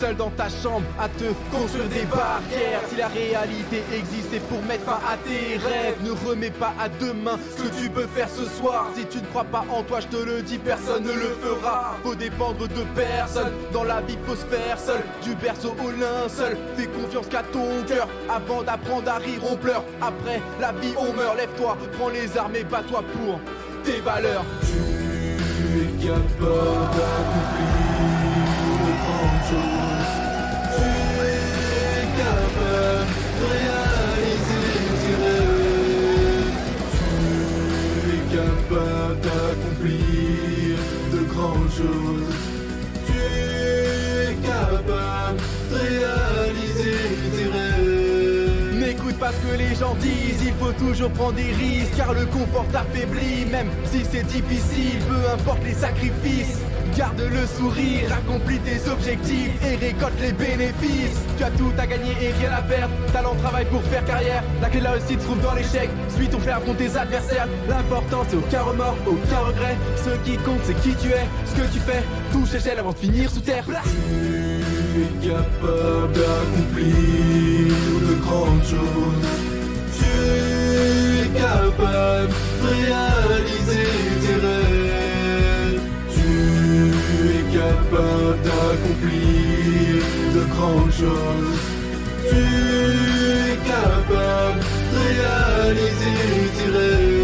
seul dans ta chambre à te construire des barrières. Si la réalité existe, c'est pour mettre fin à tes rêves. Ne remets pas à demain ce que tu peux faire ce soir. Si tu ne crois pas en toi, je te le dis, personne ne le fera. Faut dépendre de personne, dans la vie faut se faire seul. Du berceau au linceul, fais confiance qu'à ton cœur. Avant d'apprendre à rire, on pleure. Après la vie, on meurt. Lève-toi, prends les armes et bats-toi pour tes valeurs. Tu es capable d'accomplir de grandes choses. Tu es capable de réaliser tes rêves. Tu es capable d'accomplir de grandes choses. Tu es capable de réaliser tes rêves. N'écoute pas ce que les gens disent, il faut toujours prendre des risques, car le confort t'affaiblit, même si c'est difficile, peu importe les sacrifices. Garde le sourire, accomplis tes objectifs et récolte les bénéfices. Tu as tout à gagner et rien à perdre. Talent, travail pour faire carrière. La clé de la réussite se trouve dans l'échec. Suis ton frère, affronte tes adversaires. L'important c'est aucun remords, aucun regret. Ce qui compte c'est qui tu es, ce que tu fais. Touche l'échelle avant de finir sous terre. Tu es capable d'accomplir de grandes choses. Tu es capable de réaliser tes rêves. Tu es capable d'accomplir de grandes choses. Tu es capable de réaliser tes rêves.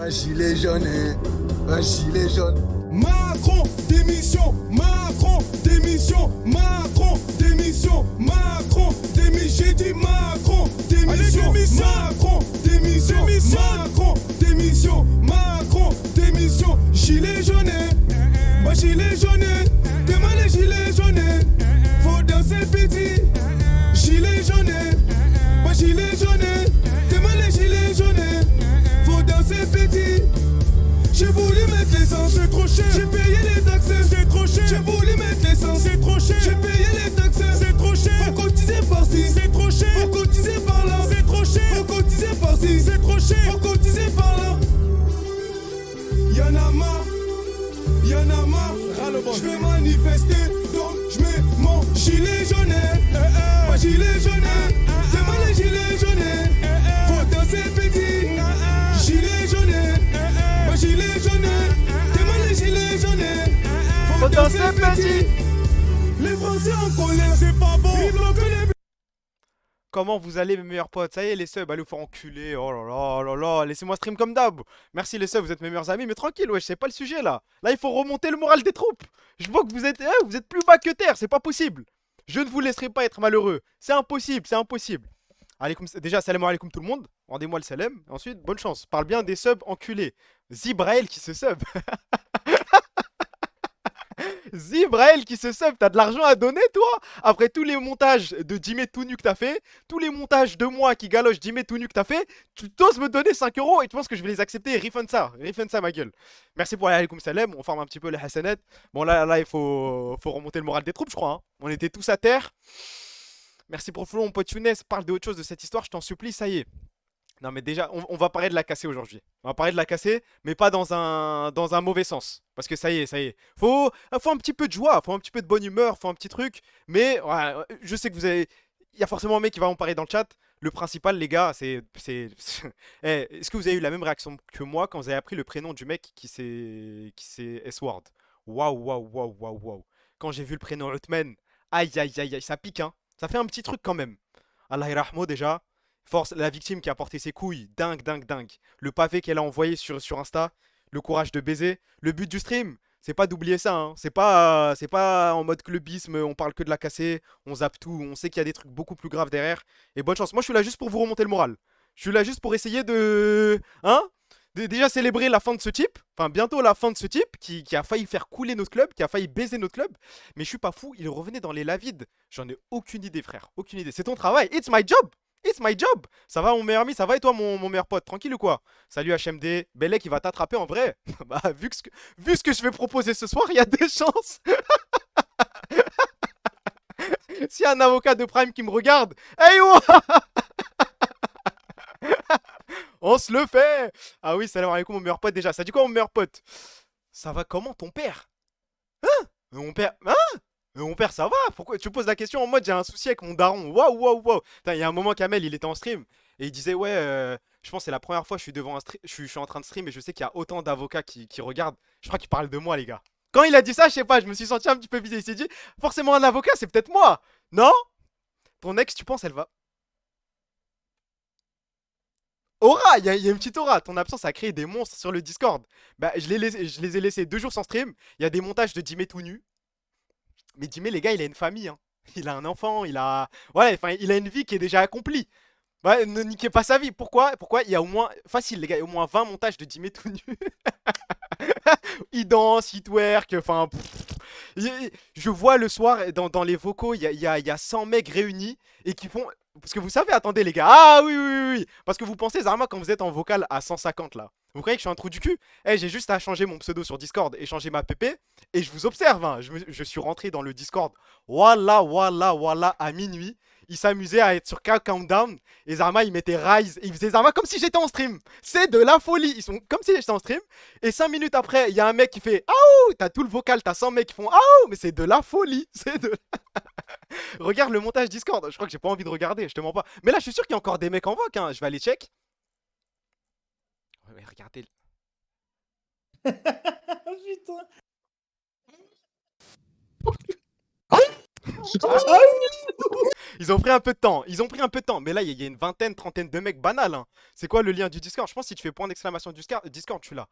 Un gilet jaune, un gilet jaune. Macron, démission, Macron, démission, Macron, démission, Macron, démission, j'ai dit Macron, démission, Macron, démission, Macron, démission, Macron, démission, gilet jaune, bah gilet jaune, t'es mal les gilets jaunes, faut danser petit, gilet jaune, bah gilet jaune, t'es mal les gilets jaunes, faut danser petit. J'ai voulu mettre l'essence, c'est trop cher. J'ai payé les taxes, c'est trop cher. J'ai voulu mettre l'essence, c'est trop cher. J'ai payé les taxes, c'est trop cher. Faut cotiser par-ci, c'est trop cher. Faut cotiser par-là, c'est trop cher. Faut cotiser par-ci, c'est trop cher. Faut cotiser par-là. Y'en a marre, y'en a marre. Je vais manifester, donc je mets mon gilet jaune. Mon gilet jaune, c'est moi les gilets jaunes. Faut danser petit, gilet jaune. Mon gilet jaune, c'est moi les gilets jaunes. Faut danser petit. Les Français en colère, c'est pas bon. Ils bloquent les... Comment vous allez mes meilleurs potes? Ça y est les subs, allez vous faire enculer. Oh là là, oh là là, laissez-moi stream comme d'hab. Merci les subs, vous êtes mes meilleurs amis, mais tranquille, wesh, c'est pas le sujet là. Là il faut remonter le moral des troupes. Je vois que vous êtes plus bas que terre, c'est pas possible. Je ne vous laisserai pas être malheureux. C'est impossible, c'est impossible. Déjà, salam alaikum tout le monde. Rendez-moi le salam. Ensuite, bonne chance. Parle bien des subs enculés. Zibrael qui se sub. Zibrael qui se sub, t'as de l'argent à donner toi? Après tous les montages de Jimmy tout nu que t'as fait, tous les montages de moi qui galoche Jimmy tout nu que t'as fait, tu t'oses me donner 5 € et tu penses que je vais les accepter? Refund ça ma gueule. Merci pour l'alaikum salam, on forme un petit peu les hasanet. Bon là il faut remonter le moral des troupes je crois, hein. On était tous à terre. Merci pour le flow mon pote Younes, parle de autre chose de cette histoire, je t'en supplie, ça y est. Non mais déjà, on va parler de la casser aujourd'hui. On va parler de la casser, mais pas dans un mauvais sens. Parce que ça y est. Faut un petit peu de joie, faut un petit peu de bonne humeur, faut un petit truc. Mais ouais, je sais que vous avez... Il y a forcément un mec qui va en parler dans le chat. Le principal, les gars, c'est... Eh, est-ce que vous avez eu la même réaction que moi quand vous avez appris le prénom du mec qui s'est S-word? Waouh. Quand j'ai vu le prénom Uthman, aïe, ça pique, hein. Ça fait un petit truc quand même. Allah yarahmo déjà. Force, la victime qui a porté ses couilles, dingue. Le pavé qu'elle a envoyé sur Insta, le courage de baiser. Le but du stream, c'est pas d'oublier ça, hein. C'est pas en mode clubisme, on parle que de la casser, on zappe tout, on sait qu'il y a des trucs beaucoup plus graves derrière. Et bonne chance, moi je suis là juste pour vous remonter le moral. Je suis là juste pour essayer de... Hein? Déjà célébrer la fin de ce type, enfin bientôt la fin de ce type qui a failli faire couler notre club, qui a failli baiser notre club. Mais je suis pas fou, il revenait dans les lavides. J'en ai aucune idée frère, aucune idée. C'est ton travail, it's my job. It's my job. Ça va mon meilleur ami, ça va et toi mon meilleur pote, tranquille ou quoi? Salut HMD, Bellec il va t'attraper en vrai. Bah vu ce que je vais proposer ce soir, il y a des chances. S'il y a un avocat de Prime qui me regarde, hey oh on se le fait. Ah oui, salam alaikum mon meilleur pote déjà. Ça dit quoi mon meilleur pote? Ça va comment ton père? Hein? Mon père... Hein? Mon père ça va? Pourquoi tu poses la question en mode j'ai un souci avec mon daron? Waouh waouh waouh. Il y a un moment Kamel il était en stream et il disait ouais je pense que c'est la première fois que je suis devant un stream, je suis en train de stream et je sais qu'il y a autant d'avocats qui regardent. Je crois qu'il parle de moi les gars. Quand il a dit ça, je sais pas, je me suis senti un petit peu visé. Il s'est dit forcément un avocat c'est peut-être moi. Non? Ton ex tu penses elle va... Aura, il y a une petite aura. Ton absence a créé des monstres sur le Discord. Bah, je les ai laissés 2 jours sans stream. Il y a des montages de Jimé tout nu. Mais Jimé, les gars, il a une famille. Hein. Il a un enfant, il a. Ouais, enfin, il a une vie qui est déjà accomplie. Ouais, ne niquez pas sa vie. Pourquoi il y a au moins. Facile, les gars, il y a au moins 20 montages de Jimé tout nu. Il danse, il twerk, enfin. Je vois le soir dans les vocaux, il y a 100 mecs réunis et qui font. Parce que vous savez, attendez les gars. Ah oui, oui, oui, oui. Parce que vous pensez, Zarma, quand vous êtes en vocal à 150 là. Vous croyez que je suis un trou du cul? Eh, j'ai juste à changer mon pseudo sur Discord et changer ma PP. Et je vous observe, hein. Je suis rentré dans le Discord. Voilà, voilà, voilà, à minuit. Il s'amusait à être sur Countdown. Et Zarma, il mettait Rise. Et il faisait Zarma comme si j'étais en stream. C'est de la folie. Ils sont comme si j'étais en stream. Et 5 minutes après, il y a un mec qui fait Aouh! T'as tout le vocal, t'as 100 mecs qui font Aouh! Mais c'est de la folie. C'est de. Regarde le montage Discord. Je crois que j'ai pas envie de regarder, je te mens pas. Mais là, je suis sûr qu'il y a encore des mecs en voc. Hein. Je vais aller check. Ouais, mais regardez. Putain. Ils ont pris un peu de temps. Ils ont pris un peu de temps. Mais là, il y a une vingtaine, trentaine de mecs banals. Hein. C'est quoi le lien du Discord? Je pense que si tu fais point d'exclamation Discord, tu l'as.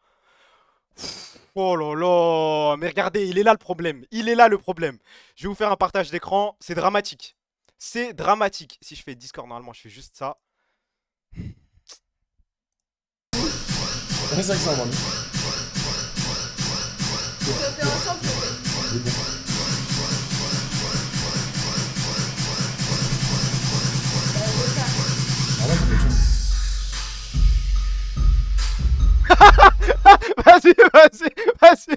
Oh là là. Mais regardez, il est là le problème. Il est là le problème. Je vais vous faire un partage d'écran. C'est dramatique. C'est dramatique. Si je fais Discord, normalement, je fais juste ça. Reste avec ça, man. Vas-y, vas-y, vas-y.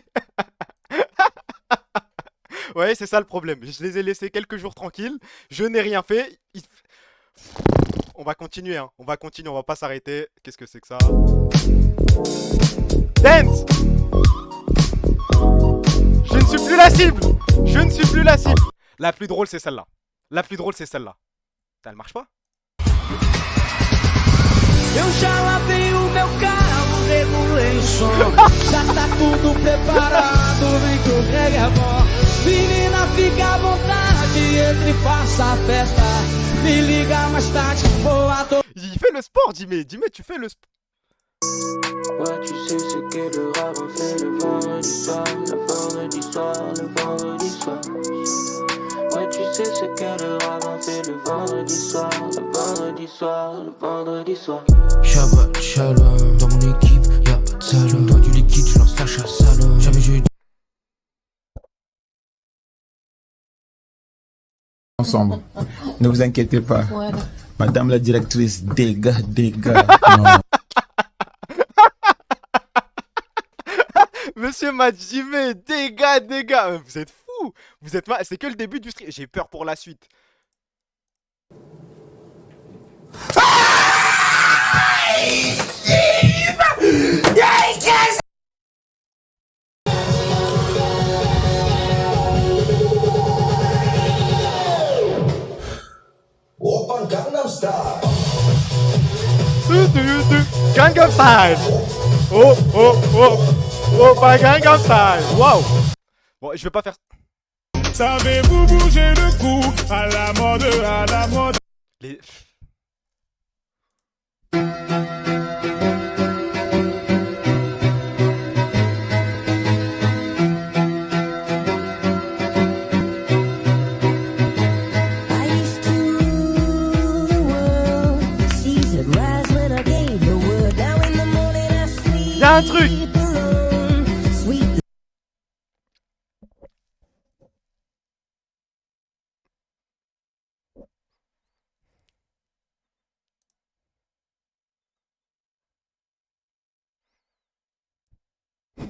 Ouais, c'est ça le problème. Je les ai laissés quelques jours tranquilles. Je n'ai rien fait. On va continuer, hein. On va continuer, on va pas s'arrêter. Qu'est-ce que c'est que ça? Dance! Je ne suis plus la cible! Je ne suis plus la cible! La plus drôle, c'est celle-là. La plus drôle, c'est celle-là. Elle marche pas? Eu já lavei o meu carro, regulei o som. Já tá tudo preparado, vem que o reggae é bom. Menina, fica à vontade, entre e faça a festa. Me liga mais tarde, vou adorar. Il fait le sport, Jimé. Jimé, tu fais le sport. Ouais, tu sais ce que le rap on fait le vendredi soir, le vendredi soir, le vendredi soir. Ouais, tu sais ce que le rap on fait le vendredi soir, le vendredi soir, le vendredi soir. Shabbat shalom, dans mon équipe, y'a pas de salon. Dans du liquide, je lance la chasse à l'homme. Jamais je Ensemble. Ne vous inquiétez pas. Voilà. Madame la directrice, dégâts. Non. Monsieur Majime, dégâts. Vous êtes fous. Vous êtes mal. C'est que le début du stream. J'ai peur pour la suite. Open Gangnam Style. Gangnam Style. Oh, pas Gangnam Style. Waouh. Bon, je vais pas faire. Savez-vous bouger le cou à la mode, à la mode? Les... Y'a un truc.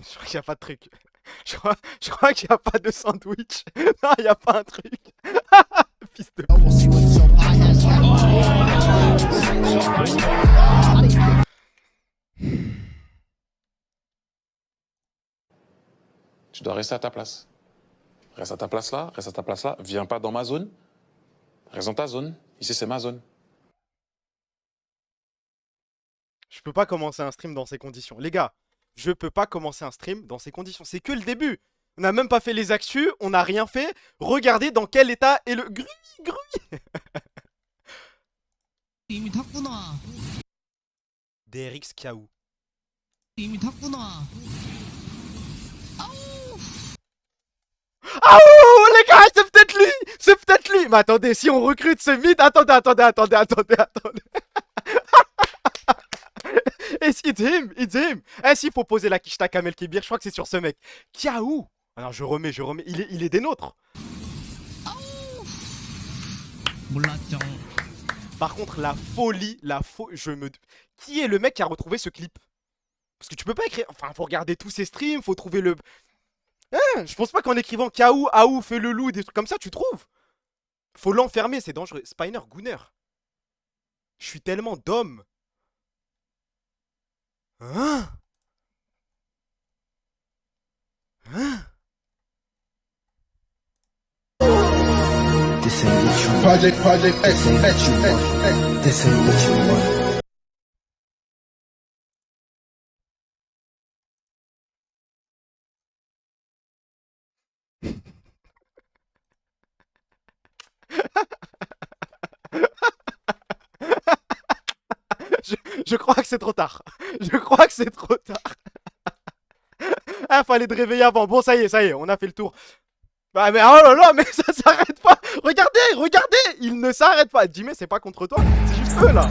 Je crois qu'il n'y a pas de truc. Je crois qu'il n'y a pas de sandwich. Non, il n'y a pas un truc. Fils de... Tu dois rester à ta place. Reste à ta place là, reste à ta place là. Viens pas dans ma zone. Reste dans ta zone. Ici, c'est ma zone. Je peux pas commencer un stream dans ces conditions. Les gars, je peux pas commencer un stream dans ces conditions. C'est que le début. On n'a même pas fait les actus, on n'a rien fait. Regardez dans quel état est le... Gruy. 이미 탔구나. DRX Kiaou. 이미 탔구나. Ah oh, les gars, c'est peut-être lui. C'est peut-être lui. Mais attendez, si on recrute ce mythe... Attendez. It's him. Eh, s'il faut poser la quicheta Kamel Kibir, je crois que c'est sur ce mec. Kiaou. Alors je remets. Il est des nôtres. 몰랐죠. Par contre, Qui est le mec qui a retrouvé ce clip? Parce que tu peux pas écrire... Enfin, faut regarder tous ses streams, faut trouver le... Hein, je pense pas qu'en écrivant Kaou, Aou, fait le loup, des trucs comme ça, tu trouves. Faut l'enfermer, c'est dangereux. Spiner, Gunner. Je suis tellement d'homme. Hein? This ain't what you want. Project X, This ain't what you want. Je crois que c'est trop tard. Ah, fallait te réveiller avant. Bon, ça y est, on a fait le tour. Bah, mais oh là là, mais ça s'arrête pas. Regardez, il ne s'arrête pas. Jimmy, c'est pas contre toi, c'est juste eux là.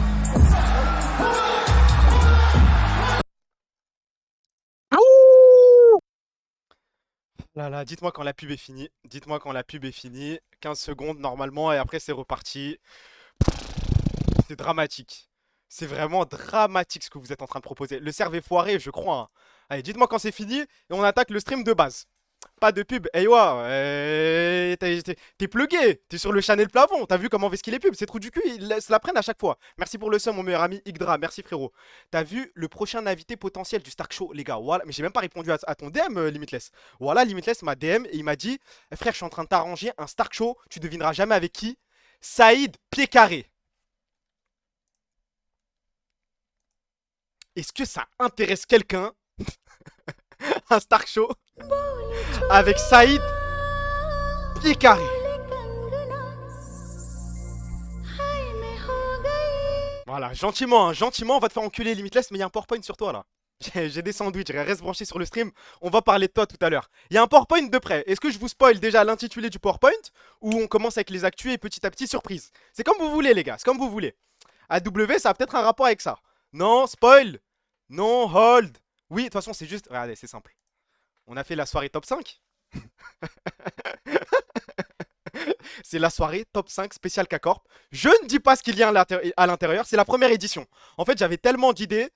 Là, dites-moi quand la pub est finie. 15 secondes normalement et après c'est reparti. C'est dramatique. C'est vraiment dramatique ce que vous êtes en train de proposer. Le serve est foiré, je crois. Hein. Allez, dites-moi quand c'est fini et on attaque le stream de base. Pas de pub. Hey, t'es plugué. T'es sur le channel plafond. T'as vu comment fait-ce qu'il est pub? C'est trou du cul, ils se la prennent à chaque fois. Merci pour le sum, mon meilleur ami Yggdra. Merci, frérot. T'as vu le prochain invité potentiel du Stark Show, les gars? Voilà. Mais j'ai même pas répondu à ton DM, Limitless. Voilà, Limitless m'a DM et il m'a dit frère, je suis en train de t'arranger un Stark Show. Tu devineras jamais avec qui? Saïd Pied Carré. Est-ce que ça intéresse quelqu'un? Un Stark Show avec Saïd Pied Carré. Voilà, gentiment, on va te faire enculer Limitless, mais il y a un PowerPoint sur toi là. J'ai des sandwichs, reste branché sur le stream, on va parler de toi tout à l'heure. Il y a un PowerPoint de près. Est-ce que je vous spoil déjà l'intitulé du PowerPoint ou on commence avec les actus et petit à petit surprise? C'est comme vous voulez les gars, c'est comme vous voulez. AW, ça a peut-être un rapport avec ça. Non, spoil. Non, hold. Oui, de toute façon, c'est juste... Regardez, c'est simple. On a fait la soirée top 5. C'est la soirée top 5 spécial K-Corp. Je ne dis pas ce qu'il y a à l'intérieur. C'est la première édition. En fait, j'avais tellement d'idées.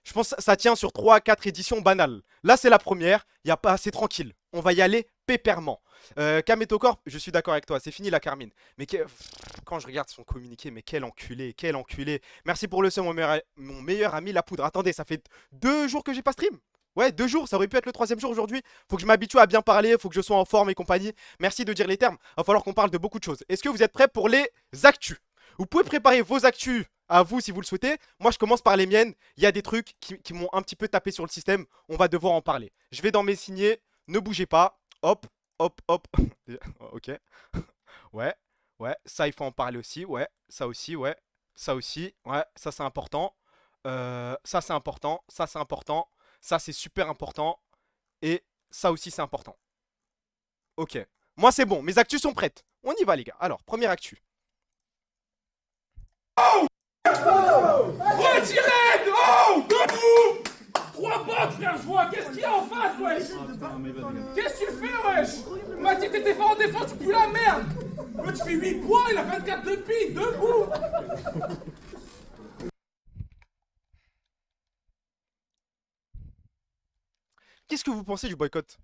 Je pense que ça tient sur 3-4 éditions banales. Là, c'est la première. Il y a pas assez tranquille. On va y aller pépèrement. Kameto Corp, je suis d'accord avec toi. C'est fini la Carmine. Mais quand je regarde son communiqué, mais quel enculé, quel enculé. Merci pour le seum, mon meilleur ami La Poudre. Attendez, ça fait 2 jours que j'ai pas stream. Ouais, 2 jours, ça aurait pu être le 3e jour aujourd'hui. Faut que je m'habitue à bien parler, faut que je sois en forme et compagnie. Merci de dire les termes. Va falloir qu'on parle de beaucoup de choses. Est-ce que vous êtes prêts pour les actus? Vous pouvez préparer vos actus à vous si vous le souhaitez. Moi, je commence par les miennes. Il y a des trucs qui m'ont un petit peu tapé sur le système. On va devoir en parler. Je vais dans mes signés. Ne bougez pas. Hop, hop, hop. Ok. Ouais, ouais. Ça, il faut en parler aussi. Ouais, ça aussi, ouais. Ça aussi, ouais. Ça, c'est important. Ça, c'est important. Ça, c'est important. Ça, c'est super important. Et ça aussi, c'est important. Ok. Moi, c'est bon. Mes actus sont prêtes. On y va, les gars. Alors, première actu. Retirez! Oh! Debout! 3 bottes, frère, je vois! Qu'est-ce qu'il y a en face, wesh? Qu'est-ce que tu fais, wesh? On m'a dit que t'étais fort en défense, tu pues la merde! Mais tu fais 8 points, il a 24 de pique, debout! Qu'est-ce que vous pensez du boycott?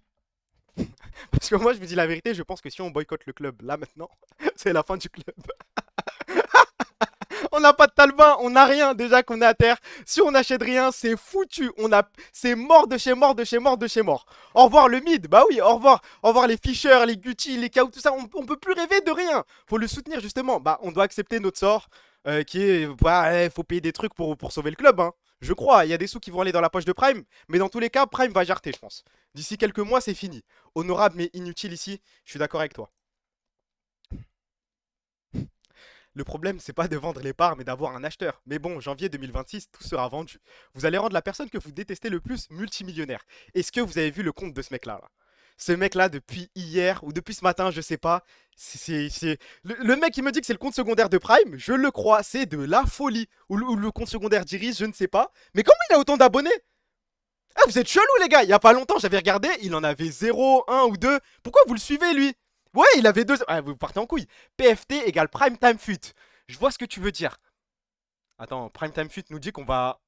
Parce que moi, je vous dis la vérité, je pense que si on boycotte le club là maintenant, c'est la fin du club. On n'a pas de talbin, on n'a rien déjà qu'on est à terre. Si on n'achète rien, c'est foutu. C'est mort de chez mort, de chez mort, de chez mort. Au revoir le mid, bah oui, au revoir. Au revoir les Fischer, les Gucci, les KO, tout ça. On peut plus rêver de rien. Faut le soutenir justement. Bah, on doit accepter notre sort, qui est, bah, faut payer des trucs pour sauver le club. Hein. Je crois, il y a des sous qui vont aller dans la poche de Prime, mais dans tous les cas, Prime va jarter, je pense. D'ici quelques mois, c'est fini. Honorable mais inutile ici. Je suis d'accord avec toi. Le problème, c'est pas de vendre les parts, mais d'avoir un acheteur. Mais bon, janvier 2026, tout sera vendu. Vous allez rendre la personne que vous détestez le plus multimillionnaire. Est-ce que vous avez vu le compte de ce mec-là là? Ce mec-là, depuis hier ou depuis ce matin, je sais pas. Le mec qui me dit que c'est le compte secondaire de Prime, je le crois, c'est de la folie. Ou le compte secondaire d'Iris, je ne sais pas. Mais comment il a autant d'abonnés? Ah, vous êtes chelou, les gars. Il y a pas longtemps, j'avais regardé, il en avait 0, 1 ou 2. Pourquoi vous le suivez, lui? Ouais, il avait 2. Ah, vous partez en couille. PFT égale Prime Time Fut. Je vois ce que tu veux dire. Attends, Prime Time Fut nous dit qu'on va,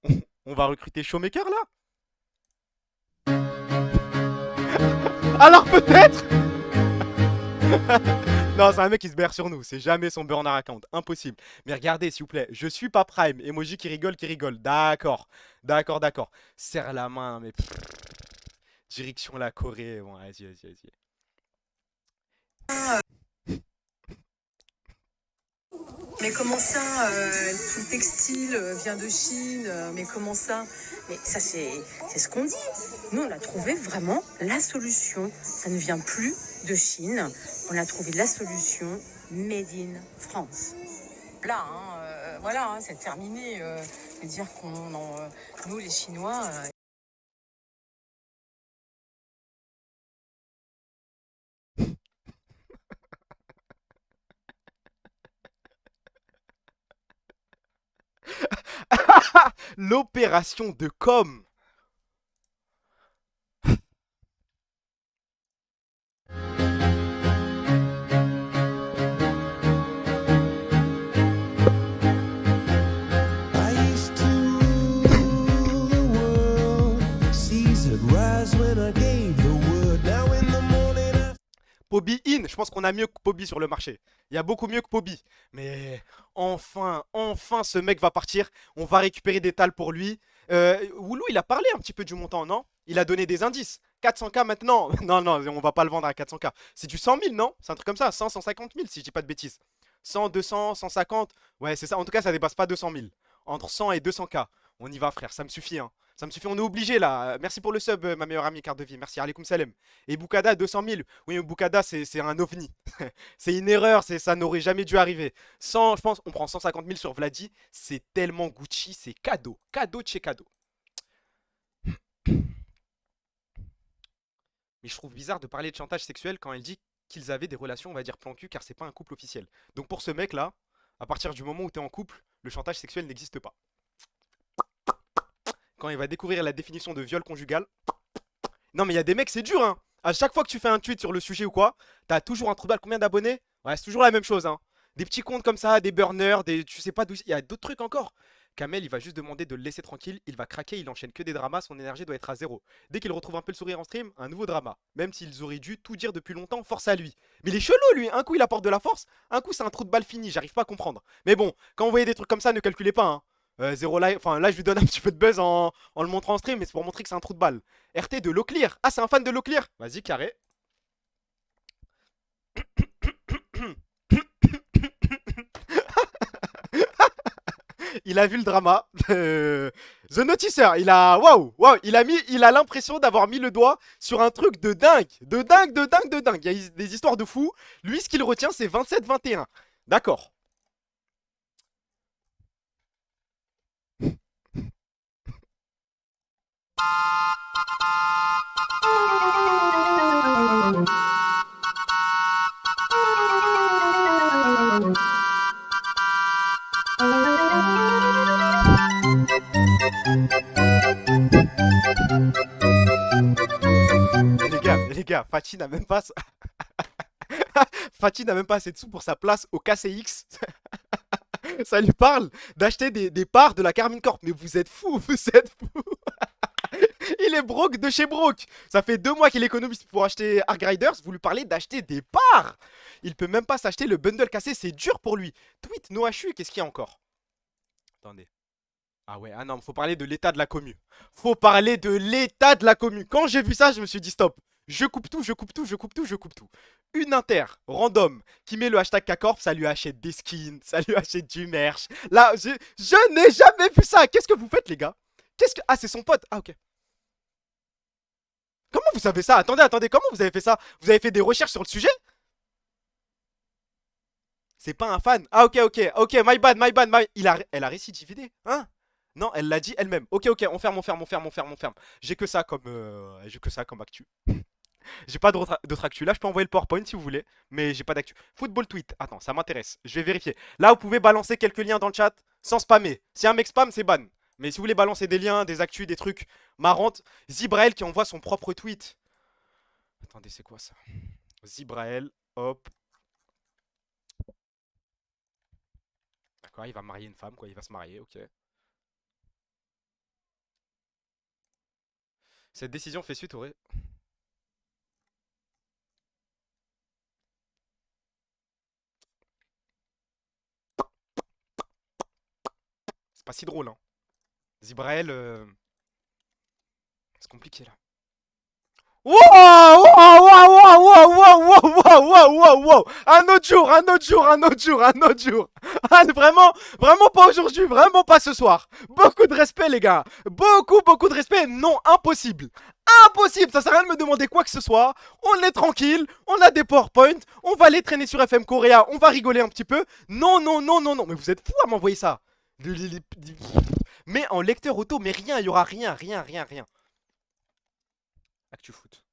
on va recruter Showmaker là? Alors peut-être. Non, c'est un mec qui se berre sur nous. C'est jamais son burner account. Impossible. Mais regardez, s'il vous plaît. Je suis pas Prime. Emoji qui rigole, qui rigole. D'accord. D'accord, d'accord. Serre la main, mais. Direction la Corée. Bon, vas-y, vas-y, vas-y. Mais comment ça, tout le textile vient de Chine, mais comment ça? Mais ça, c'est ce qu'on dit. Nous, on a trouvé vraiment la solution. Ça ne vient plus de Chine. On a trouvé la solution made in France. Là, hein, voilà, hein, c'est terminé. De dire nous, les Chinois... L'opération de com. Pobi in, je pense qu'on a mieux que Pobi sur le marché. Il y a beaucoup mieux que Pobi. Mais enfin, enfin ce mec va partir. On va récupérer des tals pour lui. Woulou, il a parlé un petit peu du montant, non? Il a donné des indices. 400K maintenant. Non, non, on va pas le vendre à 400K. C'est du 100 000, non? C'est un truc comme ça, 100, 150 000 si je dis pas de bêtises. 100, 200, 150. Ouais, c'est ça. En tout cas, ça dépasse pas 200 000. Entre 100 et 200K. On y va, frère. Ça me suffit, hein. Ça me suffit. On est obligé, là. Merci pour le sub, ma meilleure amie carte de vie. Merci. Alaikum salam. Et Boukada, 200 000. Oui, mais Boukada, c'est un ovni. C'est une erreur. Ça n'aurait jamais dû arriver. 100, je pense, on prend 150 000 sur Vladi. C'est tellement Gucci. C'est cadeau. Cadeau de chez cadeau. Mais je trouve bizarre de parler de chantage sexuel quand elle dit qu'ils avaient des relations, on va dire, plan cul, car c'est pas un couple officiel. Donc pour ce mec-là, à partir du moment où t'es en couple, le chantage sexuel n'existe pas. Quand il va découvrir la définition de viol conjugal... Non mais il y a des mecs, c'est dur, hein. À chaque fois que tu fais un tweet sur le sujet ou quoi, t'as toujours un trou de balle. Combien d'abonnés? Ouais, c'est toujours la même chose, hein. Des petits comptes comme ça, des burners, des... Tu sais pas d'où... Il y a d'autres trucs encore. Kamel, il va juste demander de le laisser tranquille, il va craquer, il enchaîne que des dramas, son énergie doit être à zéro. Dès qu'il retrouve un peu le sourire en stream, un nouveau drama. Même s'ils auraient dû tout dire depuis longtemps, force à lui. Mais il est chelou lui, un coup il apporte de la force, un coup c'est un trou de balle fini, j'arrive pas à comprendre. Mais bon, quand vous voyez des trucs comme ça, ne calculez pas, hein. Zéro live, enfin là je lui donne un petit peu de buzz en le montrant en stream, mais c'est pour montrer que c'est un trou de balle. RT de Loclear, ah c'est un fan de Loclear. Vas-y carré. Il a vu le drama. The Noticeur, il a. Waouh, waouh, il a l'impression d'avoir mis le doigt sur un truc de dingue. De dingue, de dingue, de dingue. Il y a des histoires de fou. Lui, ce qu'il retient, c'est 27-21. D'accord. Les gars, Fatih n'a même pas... Fatih n'a même pas assez de sous pour sa place au KCX. Ça lui parle d'acheter des parts de la Carmine Corp. Mais vous êtes fous, vous êtes fous. Il est broke de chez broke. Ça fait 2 mois qu'il économise pour acheter Ark Riders. Vous lui parlez d'acheter des parts. Il peut même pas s'acheter le bundle cassé. C'est dur pour lui. Tweet NoHU, qu'est-ce qu'il y a encore? Attendez. Ah ouais, ah non, faut parler de l'état de la commu. Faut parler de l'état de la commu. Quand j'ai vu ça, je me suis dit stop. Je coupe tout, je coupe tout, je coupe tout, je coupe tout. Une inter, random, qui met le hashtag K-Corp, ça lui achète des skins, ça lui achète du merch. Là, je n'ai jamais vu ça. Qu'est-ce que vous faites, les gars? Qu'est-ce que... Ah, c'est son pote. Ah, ok. Comment vous savez ça? Attendez, attendez, comment vous avez fait ça? Vous avez fait des recherches sur le sujet? C'est pas un fan. Ah, ok, ok, ok, my bad, my bad, my... Elle a récidivé, hein? Non, elle l'a dit elle-même. Ok, ok, on ferme, on ferme, on ferme, on ferme, on ferme. J'ai que ça comme actu. J'ai pas d'autres actu. Là, je peux envoyer le PowerPoint si vous voulez, mais j'ai pas d'actu. Football tweet. Attends, ça m'intéresse. Je vais vérifier. Là, vous pouvez balancer quelques liens dans le chat sans spammer. Si un mec spam, c'est ban. Mais si vous voulez balancer des liens, des actus, des trucs marrantes, Zibrael qui envoie son propre tweet. Attendez, c'est quoi ça? Zibrael, hop. D'accord, il va marier une femme, quoi. Il va se marier, ok. Cette décision fait suite au... C'est pas si drôle, hein. Zibrael, c'est compliqué, là. Wow, wow, wow, wow, wow, wow, wow, wow, wow, wow. Un autre jour, un autre jour, un autre jour, un autre jour. Ah, vraiment, vraiment pas aujourd'hui, vraiment pas ce soir. Beaucoup de respect, les gars. Beaucoup, beaucoup de respect. Non, impossible. Impossible, ça sert à rien de me demander quoi que ce soit. On est tranquille, on a des PowerPoint, on va aller traîner sur FM Korea, on va rigoler un petit peu. Non, non, non, non, non, mais vous êtes fous à m'envoyer ça. Mais en lecteur auto, mais rien, il y aura rien, rien, rien, rien. Actu foot.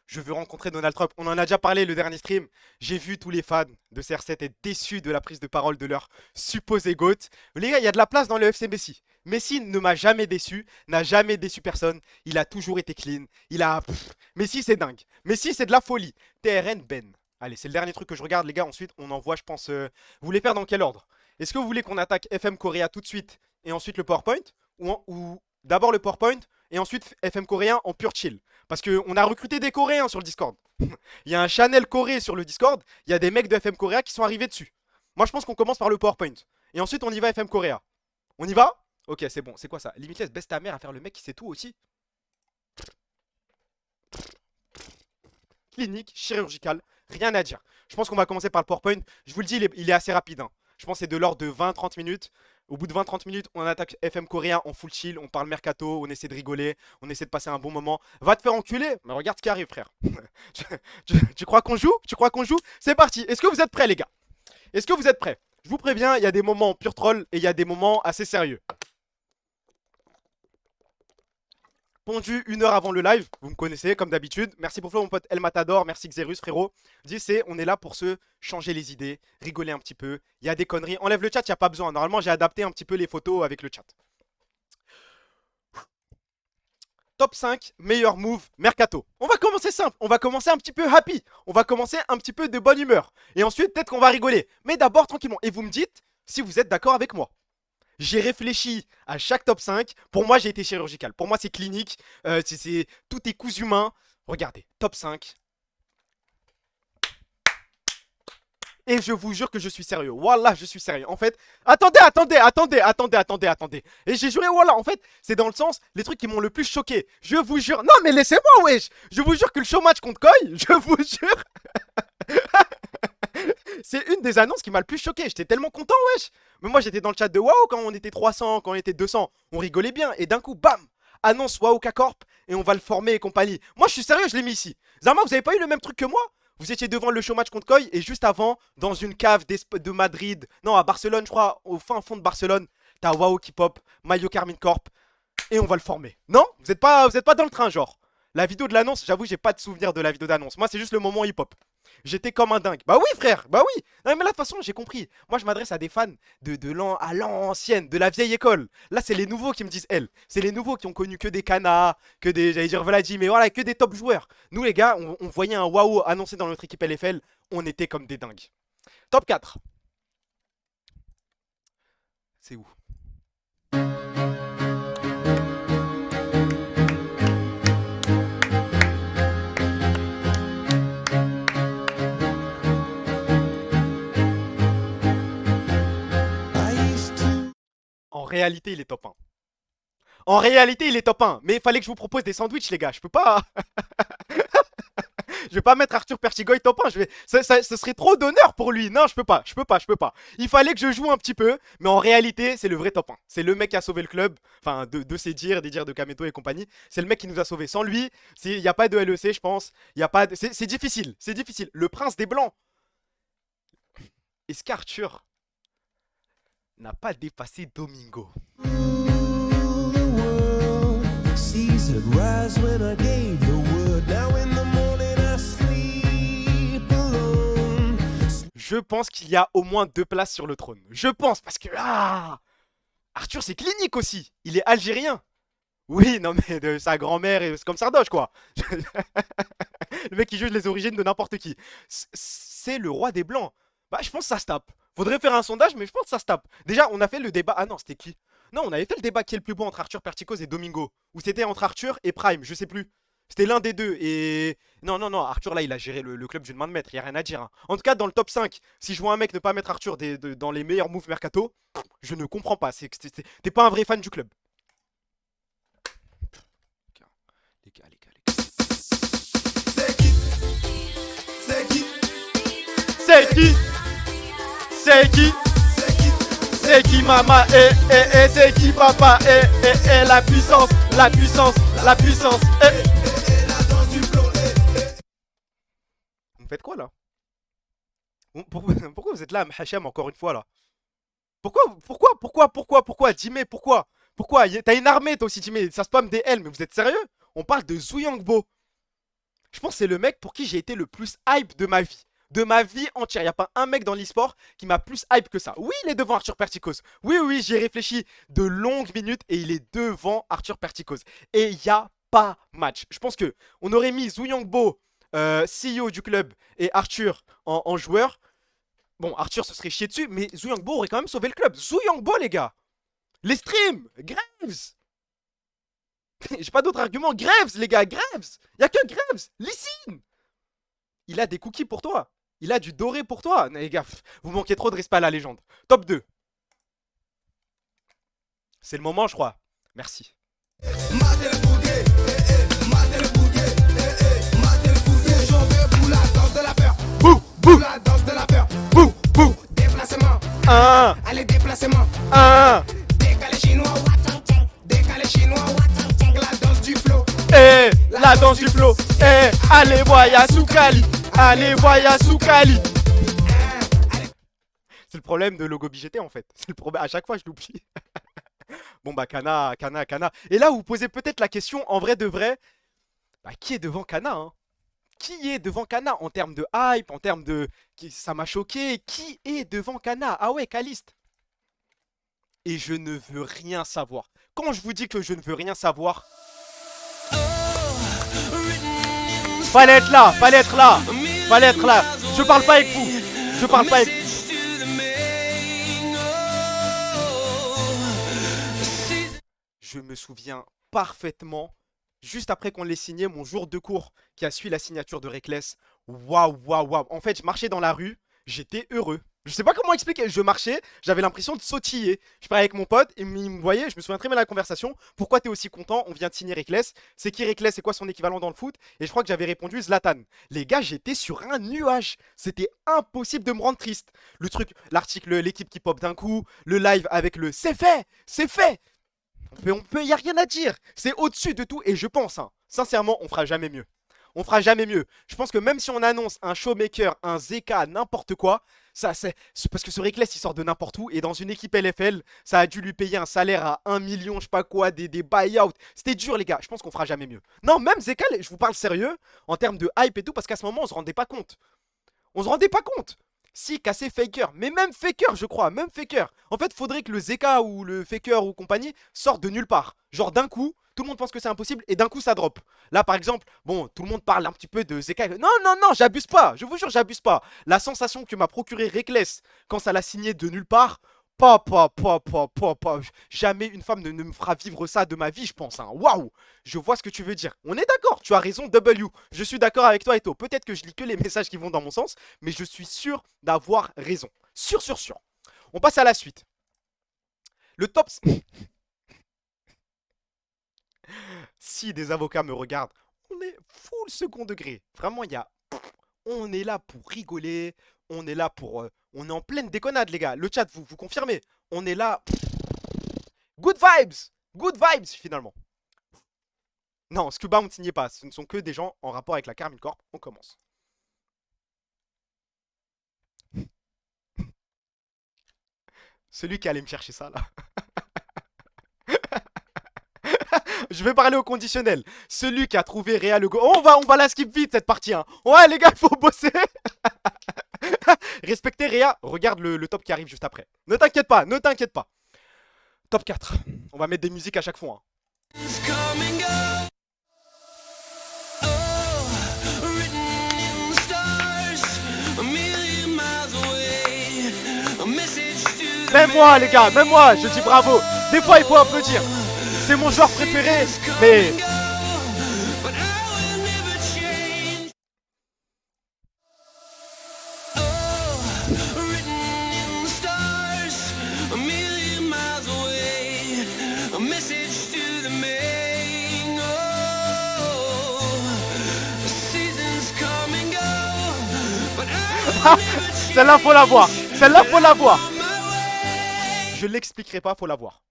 Je veux rencontrer Donald Trump. On en a déjà parlé le dernier stream. J'ai vu tous les fans de CR7 être déçus de la prise de parole de leur supposé GOAT. Les gars, il y a de la place dans le FC Messi. Messi ne m'a jamais déçu, n'a jamais déçu personne. Il a toujours été clean. Il a... Messi, c'est dingue. Messi, c'est de la folie. TRN Ben. Allez, c'est le dernier truc que je regarde, les gars. Ensuite, on envoie, je pense... Vous voulez faire dans quel ordre? Est-ce que vous voulez qu'on attaque FM Korea tout de suite et ensuite le PowerPoint? Ou d'abord le PowerPoint et ensuite FM coréen en pure chill? Parce qu'on a recruté des Coréens sur le Discord. Il y a un channel Corée sur le Discord. Il y a des mecs de FM Korea qui sont arrivés dessus. Moi, je pense qu'on commence par le PowerPoint. Et ensuite, on y va FM Korea. On y va? Ok, c'est bon. C'est quoi ça? Limitless, baisse ta mère à faire le mec qui sait tout aussi. Clinique, chirurgicale, rien à dire. Je pense qu'on va commencer par le PowerPoint. Je vous le dis, il est assez rapide, hein. Je pense que c'est de l'ordre de 20-30 minutes. Au bout de 20-30 minutes, on attaque FM coréen en full chill, on parle mercato, on essaie de rigoler, on essaie de passer un bon moment. Va te faire enculer, mais regarde ce qui arrive, frère. Tu crois qu'on joue? Tu crois qu'on joue? C'est parti. Est-ce que vous êtes prêts, les gars? Est-ce que vous êtes prêts? Je vous préviens, il y a des moments pur troll et il y a des moments assez sérieux. Pondu 1 heure avant le live, vous me connaissez comme d'habitude. Merci pour mon pote El Matador, merci Xerus frérot. Dis c'est, on est là pour se changer les idées, rigoler un petit peu. Il y a des conneries, enlève le chat, il n'y a pas besoin. Normalement j'ai adapté un petit peu les photos avec le chat. Top 5, meilleur move, mercato. On va commencer simple, on va commencer un petit peu happy. On va commencer un petit peu de bonne humeur. Et ensuite peut-être qu'on va rigoler. Mais d'abord tranquillement. Et vous me dites si vous êtes d'accord avec moi. J'ai réfléchi à chaque top 5. Pour moi, j'ai été chirurgical. Pour moi, c'est clinique. Tout est cousu humain. Regardez, top 5. Et je vous jure que je suis sérieux. Wallah, je suis sérieux. En fait, attendez. Et j'ai juré, voilà, en fait, c'est dans le sens, les trucs qui m'ont le plus choqué. Je vous jure. Non, mais laissez-moi, wesh. Je vous jure que le show match contre Koi, je vous jure. C'est une des annonces qui m'a le plus choqué. J'étais tellement content, wesh. Mais moi, j'étais dans le chat de Waouh quand on était 300, quand on était 200. On rigolait bien. Et d'un coup, bam, annonce Waouh K-Corp et on va le former et compagnie. Moi, je suis sérieux, je l'ai mis ici. Zarma, vous avez pas eu le même truc que moi? Vous étiez devant le show match contre Koi et juste avant, dans une cave de Madrid, non, à Barcelone, je crois, au fin fond de Barcelone, t'as Waouh qui pop, maillot Carmine Corp et on va le former. Non? Vous êtes pas dans le train, genre. La vidéo de l'annonce, j'avoue, j'ai pas de souvenir de la vidéo d'annonce. Moi, c'est juste le moment hip-hop. J'étais comme un dingue. Bah oui, frère, bah oui. Non, mais là, de toute façon, j'ai compris. Moi, je m'adresse à des fans à l'ancienne, de la vieille école. Là, c'est les nouveaux qui me disent elle. C'est les nouveaux qui ont connu que des Kana, que des, j'allais dire Vladi, mais voilà, que des top joueurs. Nous, les gars, on voyait un waouh annoncé dans notre équipe LFL. On était comme des dingues. Top 4. C'est où? réalité, il est top 1. En réalité, il est top 1. Mais il fallait que je vous propose des sandwichs, les gars. Je peux pas. Je vais pas mettre Arthur Pertigoy top 1. Ce serait trop d'honneur pour lui. Non, je peux pas. Il fallait que je joue un petit peu. Mais en réalité, c'est le vrai top 1. C'est le mec qui a sauvé le club. Enfin, de ses dires, des dires de Kameto et compagnie. C'est le mec qui nous a sauvés. Sans lui, il n'y a pas de LEC, je pense. Y a pas de... C'est difficile. C'est difficile. Le prince des blancs. Est-ce qu'Arthur n'a pas dépassé Domingo? Je pense qu'il y a au moins 2 places sur le trône. Je pense, parce que... Arthur, c'est clinique aussi. Il est algérien. Oui, non mais de sa grand-mère, c'est comme Sardoche, quoi. Le mec qui juge les origines de n'importe qui. C'est le roi des blancs. Bah, je pense que ça se tape. Faudrait faire un sondage, mais je pense que ça se tape. Déjà, on a fait le débat... Ah non, c'était qui? Non, on avait fait le débat qui est le plus beau entre Arthur Perticos et Domingo. Ou c'était entre Arthur et Prime, je sais plus. C'était l'un des deux. Et... Non, Arthur là, il a géré le club d'une main de maître. Il n'y a rien à dire. Hein. En tout cas, dans le top 5, si je vois un mec ne pas mettre Arthur dans les meilleurs moves mercato, je ne comprends pas. T'es pas un vrai fan du club. Les gars. C'est qui maman, c'est qui papa, la puissance, Vous faites quoi là? Pourquoi vous êtes là, Hachem, encore une fois là? Pourquoi Jimé, pourquoi? T'as une armée toi aussi, Jimé, ça spamme des L, mais vous êtes sérieux? On parle de Zuyangbo. Je pense que c'est le mec pour qui j'ai été le plus hype de ma vie. De ma vie entière. Il n'y a pas un mec dans l'e-sport qui m'a plus hype que ça. Oui, il est devant Arthur Perticos. Oui, j'y ai réfléchi de longues minutes et il est devant Arthur Perticos. Et il n'y a pas match. Je pense que on aurait mis Zuyangbo, CEO du club, et Arthur en joueur. Bon, Arthur se serait chié dessus, mais Zuyangbo aurait quand même sauvé le club. Zuyangbo, les gars. Les streams. Graves. J'ai pas d'autres arguments. Graves, les gars. Graves. Il n'y a que Graves. Listen. Il a des cookies pour toi. Il a du doré pour toi. Les gars, vous manquez trop de respect à la légende. Top 2. C'est le moment, je crois. Merci. Bouh, bouh. Bouh, bouh. Déplacement. Allez, déplacement. Décalé chinois. Décalé chinois. La danse du flow. La danse du flow. Allez, voya Soukali. Allez, voya Soukali. C'est le problème de logo BGT en fait. C'est le problème. À chaque fois, je l'oublie. Bon, bah, Kana. Et là, vous posez peut-être la question, en vrai de vrai, bah, qui est devant Kana, hein? Qui est devant Kana en termes de hype, en termes de... Ça m'a choqué. Qui est devant Kana? Ah ouais, Caliste. Et je ne veux rien savoir. Quand je vous dis que je ne veux rien savoir... Fallait être là. Je parle pas avec vous. Je me souviens parfaitement, juste après qu'on l'ait signé, mon jour de cours qui a suivi la signature de Reckless. Waouh. En fait, je marchais dans la rue, j'étais heureux. Je sais pas comment expliquer, je marchais, j'avais l'impression de sautiller. Je parlais avec mon pote, et il me voyait, je me souviens très bien de la conversation. Pourquoi t'es aussi content? On vient de signer Reckless. C'est qui Reckless? C'est quoi son équivalent dans le foot? Et je crois que j'avais répondu Zlatan. Les gars, j'étais sur un nuage. C'était impossible de me rendre triste. Le truc, l'article, l'équipe qui pop d'un coup, le live avec le c'est fait. Y a rien à dire. C'est au-dessus de tout et je pense, hein, sincèrement, on fera jamais mieux. Je pense que même si on annonce un showmaker, un ZK, n'importe quoi, ça c'est parce que ce Reckless il sort de n'importe où et dans une équipe LFL, ça a dû lui payer un salaire à 1 million, je sais pas quoi, des buyouts. C'était dur les gars, je pense qu'on fera jamais mieux. Non, même ZK, je vous parle sérieux en termes de hype et tout parce qu'à ce moment on se rendait pas compte. Si, casser Faker, mais même Faker, je crois, En fait, faudrait que le ZK ou le Faker ou compagnie sortent de nulle part. Genre d'un coup, tout le monde pense que c'est impossible et d'un coup ça drop. Là, par exemple, bon, tout le monde parle un petit peu de ZK. Non, j'abuse pas, je vous jure, j'abuse pas. La sensation que m'a procuré Reckless quand ça l'a signé de nulle part, jamais une femme ne me fera vivre ça de ma vie, je pense. Hein. Waouh, je vois ce que tu veux dire. On est d'accord, tu as raison, W. Je suis d'accord avec toi, Eto. Peut-être que je lis que les messages qui vont dans mon sens, mais je suis sûr d'avoir raison. Sûr. On passe à la suite. Le top... Si des avocats me regardent, on est full second degré. Vraiment, il y a... On est là pour rigoler. On est là pour... on est en pleine déconnade, les gars. Le chat, vous confirmez. On est là... Good vibes. Good vibes, finalement. Non, Scuba, on ne signait pas. Ce ne sont que des gens en rapport avec la Carmine Corp. On commence. Celui qui allait me chercher ça, là. Je vais parler au conditionnel. Celui qui a trouvé Réa le go. Oh, on va la skip vite, cette partie. Hein. Ouais, les gars, il faut bosser. Respectez Réa. Regarde le top qui arrive juste après. Ne t'inquiète pas, ne t'inquiète pas. Top 4. On va mettre des musiques à chaque fois. Hein. Même moi, les gars, même moi, je dis bravo. Des fois, il faut applaudir. C'est mon genre préféré, mais... Celle-là, faut la voir. Celle-là, faut la voir. Je l'expliquerai pas, faut la voir.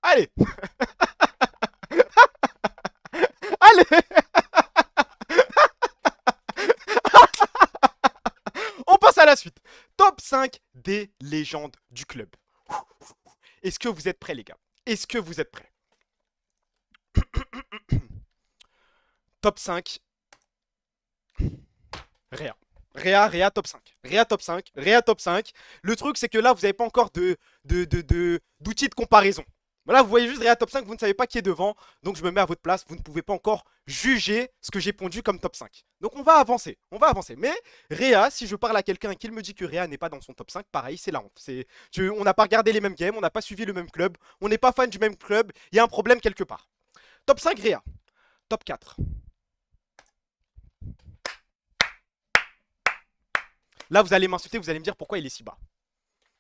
Allez. Allez. On passe à la suite. Top 5 des légendes du club. Est-ce que vous êtes prêts, les gars? Est-ce que vous êtes prêts? Top 5. Réa. Réa, top 5. Réa, top 5. Réa, top 5. Le truc, c'est que là, vous n'avez pas encore d'outils de comparaison. Voilà, vous voyez juste Réa top 5, vous ne savez pas qui est devant. Donc, je me mets à votre place. Vous ne pouvez pas encore juger ce que j'ai pondu comme top 5. Donc, on va avancer. On va avancer. Mais Réa, si je parle à quelqu'un et qu'il me dit que Réa n'est pas dans son top 5, pareil, c'est la honte. On n'a pas regardé les mêmes games, on n'a pas suivi le même club, on n'est pas fan du même club. Il y a un problème quelque part. Top 5, Réa. Top 4. Là, vous allez m'insulter, vous allez me dire pourquoi il est si bas.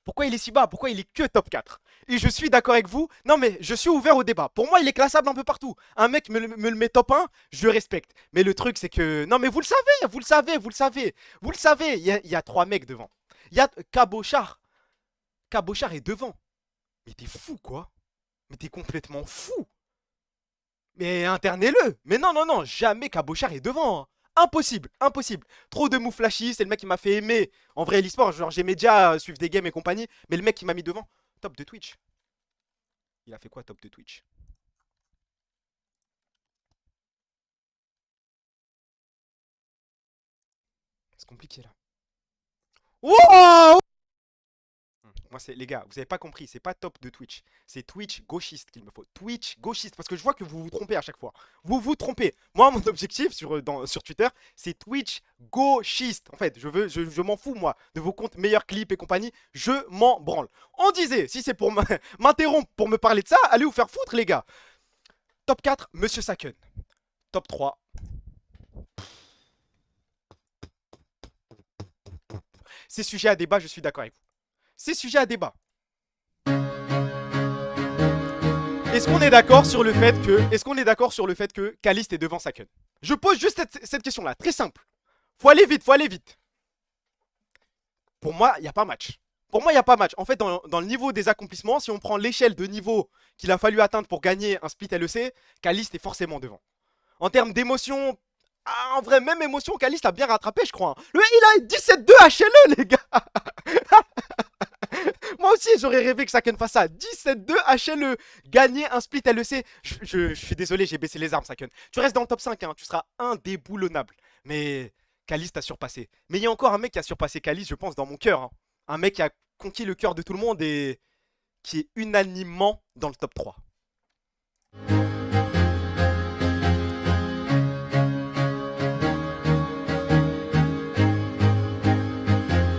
Pourquoi il est si bas? Pourquoi il est que top 4? Et je suis d'accord avec vous. Non mais je suis ouvert au débat. Pour moi, il est classable un peu partout. Un mec me le met top 1, je le respecte. Mais le truc, c'est que... Non mais vous le savez, vous le savez, vous le savez. Vous le savez, il y a 3 mecs devant. Il y a Cabochard. Cabochard est devant. Mais t'es fou, quoi. Mais t'es complètement fou. Mais internez-le. Mais non, non, non, jamais Cabochard est devant. Hein. Impossible, impossible. Trop de mots flashy, c'est le mec qui m'a fait aimer. En vrai, l'e-sport, genre j'aimais déjà suivre des games et compagnie. Mais le mec qui m'a mis devant, top de Twitch. Il a fait quoi top de Twitch? C'est compliqué là. Wow! Moi, c'est les gars, vous avez pas compris, c'est pas top de Twitch. C'est Twitch gauchiste qu'il me faut. Twitch gauchiste, parce que je vois que vous vous trompez à chaque fois. Vous vous trompez. Moi, mon objectif sur Twitter, c'est Twitch gauchiste. En fait, je m'en fous, moi, de vos comptes meilleurs clips et compagnie. Je m'en branle. On disait, si c'est pour m'interrompre pour me parler de ça, allez vous faire foutre, les gars. Top 4, Monsieur Saken. Top 3. C'est sujet à débat, je suis d'accord avec vous. C'est sujet à débat. Est-ce qu'on est d'accord sur le fait que Caliste est devant Saken? Je pose juste cette question-là, très simple. Faut aller vite, faut aller vite. Pour moi, il n'y a pas match. Pour moi, il n'y a pas match. En fait, dans le niveau des accomplissements, si on prend l'échelle de niveau qu'il a fallu atteindre pour gagner un split LEC, Caliste est forcément devant. En termes d'émotion, en vrai, même émotion, Caliste a bien rattrapé, je crois. Il a 17-2 HLE, les gars. Moi aussi, j'aurais rêvé que Saken fasse ça. 17-2, HLE, gagner un split LEC. Je suis désolé, j'ai baissé les armes, Saken. Tu restes dans le top 5, hein, tu seras indéboulonnable. Mais Kalice t'a surpassé. Mais il y a encore un mec qui a surpassé Kalice, je pense, dans mon cœur. Hein. Un mec qui a conquis le cœur de tout le monde et qui est unanimement dans le top 3.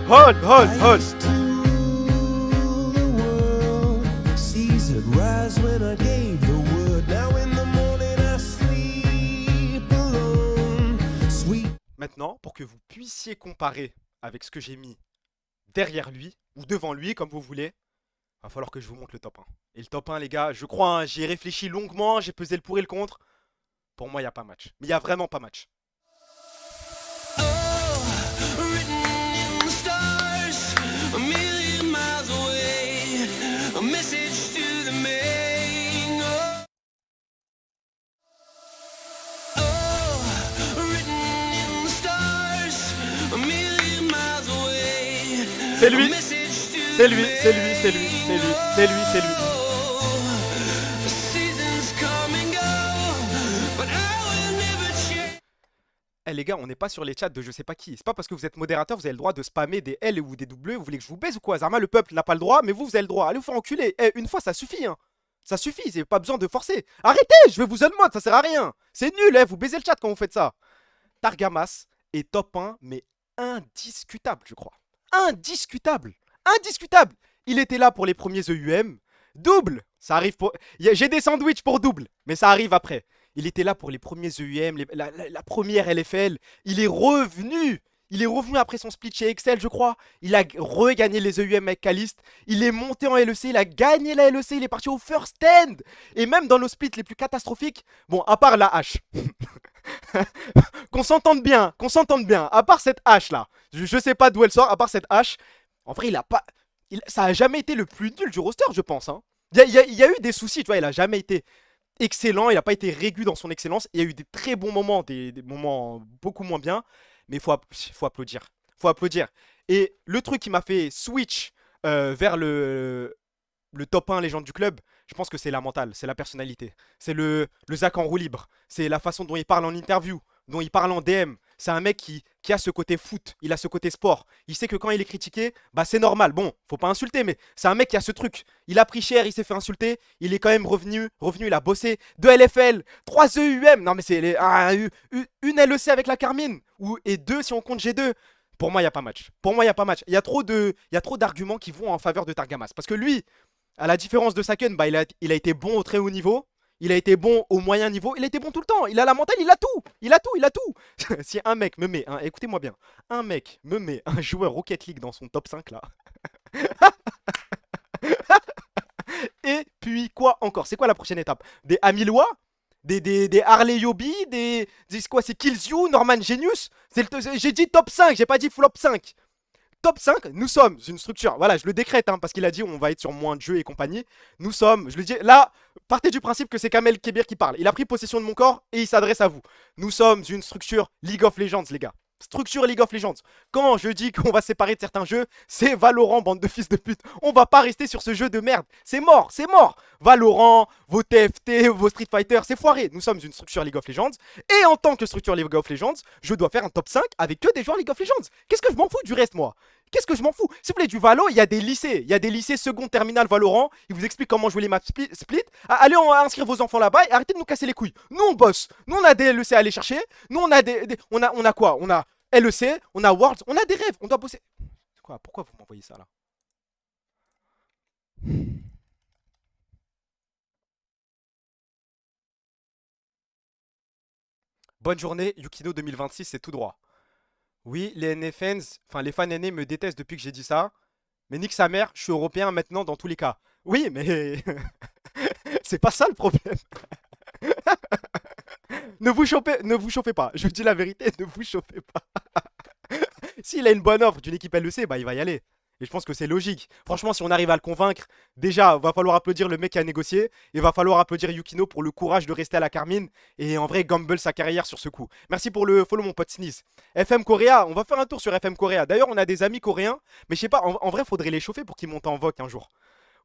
Hold, hold, hold. Maintenant, pour que vous puissiez comparer avec ce que j'ai mis derrière lui, ou devant lui, comme vous voulez, va falloir que je vous montre le top 1. Et le top 1, les gars, je crois, hein, j'y ai réfléchi longuement, j'ai pesé le pour et le contre. Pour moi, il n'y a pas match. Mais il n'y a vraiment pas match. C'est lui, c'est lui, c'est lui, c'est lui, c'est lui, c'est lui, c'est lui. Eh les gars, on n'est pas sur les chats de je sais pas qui. C'est pas parce que vous êtes modérateur, vous avez le droit de spammer des L ou des W. Vous voulez que je vous baise ou quoi? Zarma, le peuple n'a pas le droit, mais vous avez le droit. Allez vous faire enculer. Eh, une fois, ça suffit, hein. Ça suffit, c'est pas besoin de forcer. Arrêtez, je vais vous unmod, ça sert à rien. C'est nul, vous baisez le chat quand vous faites ça. Targamas est top 1, mais indiscutable, je crois. Indiscutable. Indiscutable. Il était là pour les premiers EUM. Double. Ça arrive pour... J'ai des sandwichs pour double, mais ça arrive après. Il était là pour les premiers EUM, la première LFL. Il est revenu. Il est revenu après son split chez Excel, je crois. Il a regagné les EUM avec Caliste. Il est monté en LEC, il a gagné la LEC, il est parti au first stand. Et même dans nos splits les plus catastrophiques, bon, à part la hache. Qu'on s'entende bien, à part cette hache là. Je sais pas d'où elle sort, à part cette hache. En vrai, il a pas... ça a jamais été le plus nul du roster, je pense. Hein. Il y a eu des soucis, tu vois, il a jamais été excellent, il a pas été régu dans son excellence. Il y a eu des très bons moments, des moments beaucoup moins bien. Mais faut applaudir. Faut applaudir. Et le truc qui m'a fait switch vers le top 1 légende du club, je pense que c'est la mentale, c'est la personnalité. C'est le Zach en roue libre. C'est la façon dont il parle en interview, dont il parle en DM. C'est un mec qui a ce côté foot, il a ce côté sport. Il sait que quand il est critiqué, bah c'est normal. Bon, faut pas insulter, mais c'est un mec qui a ce truc. Il a pris cher, il s'est fait insulter. Il est quand même revenu, il a bossé. 2 LFL, 3 EUM. Non mais c'est une LEC avec la Carmine. Et 2 si on compte G2. Pour moi, il n'y a pas match. Pour moi, il n'y a pas match. Il y a trop d'arguments qui vont en faveur de Targamas. Parce que lui, à la différence de Saken, bah, il a été bon au très haut niveau. Il a été bon au moyen niveau, il a été bon tout le temps. Il a la mentale, il a tout. Il a tout. Si un mec me met, écoutez-moi bien, un mec me met un joueur Rocket League dans son top 5 là. Et puis quoi encore? C'est quoi la prochaine étape? Des Amilois? Des Harley Yobi? C'est quoi? C'est Kills You, Norman Genius? J'ai dit top 5, j'ai pas dit flop 5. Top 5, nous sommes une structure, voilà, je le décrète, hein, parce qu'il a dit on va être sur moins de jeux et compagnie. Nous sommes, je le dis, là, partez du principe que c'est Kamel Kebir qui parle. Il a pris possession de mon corps et il s'adresse à vous. Nous sommes une structure League of Legends, les gars. Structure League of Legends. Quand je dis qu'on va séparer de certains jeux, c'est Valorant, bande de fils de pute. On va pas rester sur ce jeu de merde. C'est mort, c'est mort. Valorant, vos TFT, vos Street Fighter, c'est foiré. Nous sommes une structure League of Legends. Et en tant que structure League of Legends, je dois faire un top 5 avec que des joueurs League of Legends. Qu'est-ce que je m'en fous du reste, moi? Qu'est-ce que je m'en fous? S'il vous plaît, du Valo, il y a des lycées. Il y a des lycées second terminal Valorant. Ils vous expliquent comment jouer les maps split. Allez inscrire vos enfants là-bas et arrêtez de nous casser les couilles. Nous, on bosse. Nous, on a des LEC à aller chercher. Nous, on a on a quoi? On a LEC, on a Worlds, on a des rêves. On doit bosser. Quoi? Pourquoi vous m'envoyez ça là? Bonne journée, Yukino 2026, c'est tout droit. Oui, les NFNs, enfin les fans aînés me détestent depuis que j'ai dit ça. Mais nique sa mère, je suis européen maintenant dans tous les cas. Oui, mais c'est pas ça le problème. Ne vous chauffez pas. Je vous dis la vérité, ne vous chauffez pas. S'il a une bonne offre d'une équipe LEC, bah il va y aller. Et je pense que c'est logique. Franchement, si on arrive à le convaincre, déjà, va falloir applaudir le mec qui a négocié. Et va falloir applaudir Yukino pour le courage de rester à la Carmine. Et en vrai, gamble sa carrière sur ce coup. Merci pour le follow, mon pote Sneeze. FM Korea, on va faire un tour sur FM Korea. D'ailleurs, on a des amis coréens. Mais je sais pas, en vrai, faudrait les chauffer pour qu'ils montent en vogue un jour.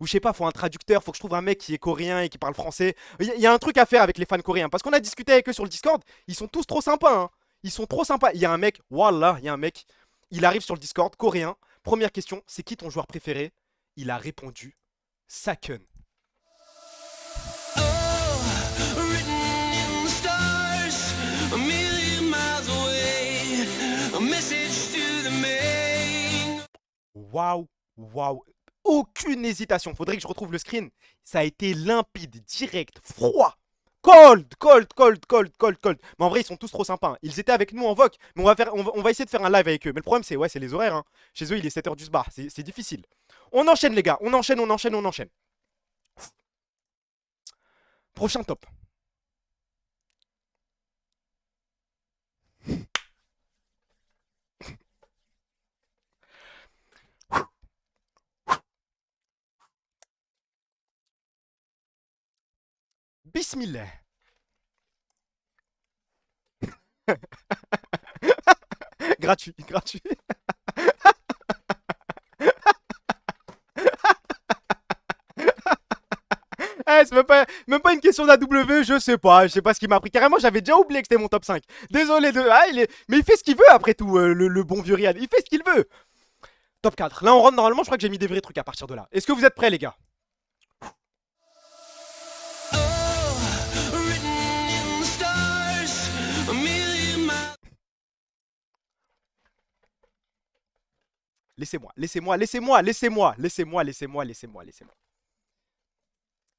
Ou je sais pas, faut un traducteur, faut que je trouve un mec qui est coréen et qui parle français. Il y a un truc à faire avec les fans coréens. Parce qu'on a discuté avec eux sur le Discord. Ils sont tous trop sympas, hein. Ils sont trop sympas. Il y a un mec, voilà, il y a un mec. Il arrive sur le Discord, coréen. Première question, c'est qui ton joueur préféré? Il a répondu Saken. Waouh, waouh. Aucune hésitation. Faudrait que je retrouve le screen. Ça a été limpide, direct, froid. Cold. Mais en vrai, ils sont tous trop sympas, hein. Ils étaient avec nous en VOC. Mais on va essayer de faire un live avec eux. Mais le problème, c'est c'est les horaires, hein. Chez eux, il est 7h du bar. C'est difficile. On enchaîne, les gars. On enchaîne. Prochain top. Bismillah. Gratuit. C'est même pas une question d'AW, je sais pas ce qui m'a pris. Carrément, j'avais déjà oublié que c'était mon top 5. Désolé de... Mais il fait ce qu'il veut après tout, le bon vieux Riyad. Il fait ce qu'il veut. Top 4. Là, on rentre normalement, je crois que j'ai mis des vrais trucs à partir de là. Est-ce que vous êtes prêts, les gars? Laissez-moi.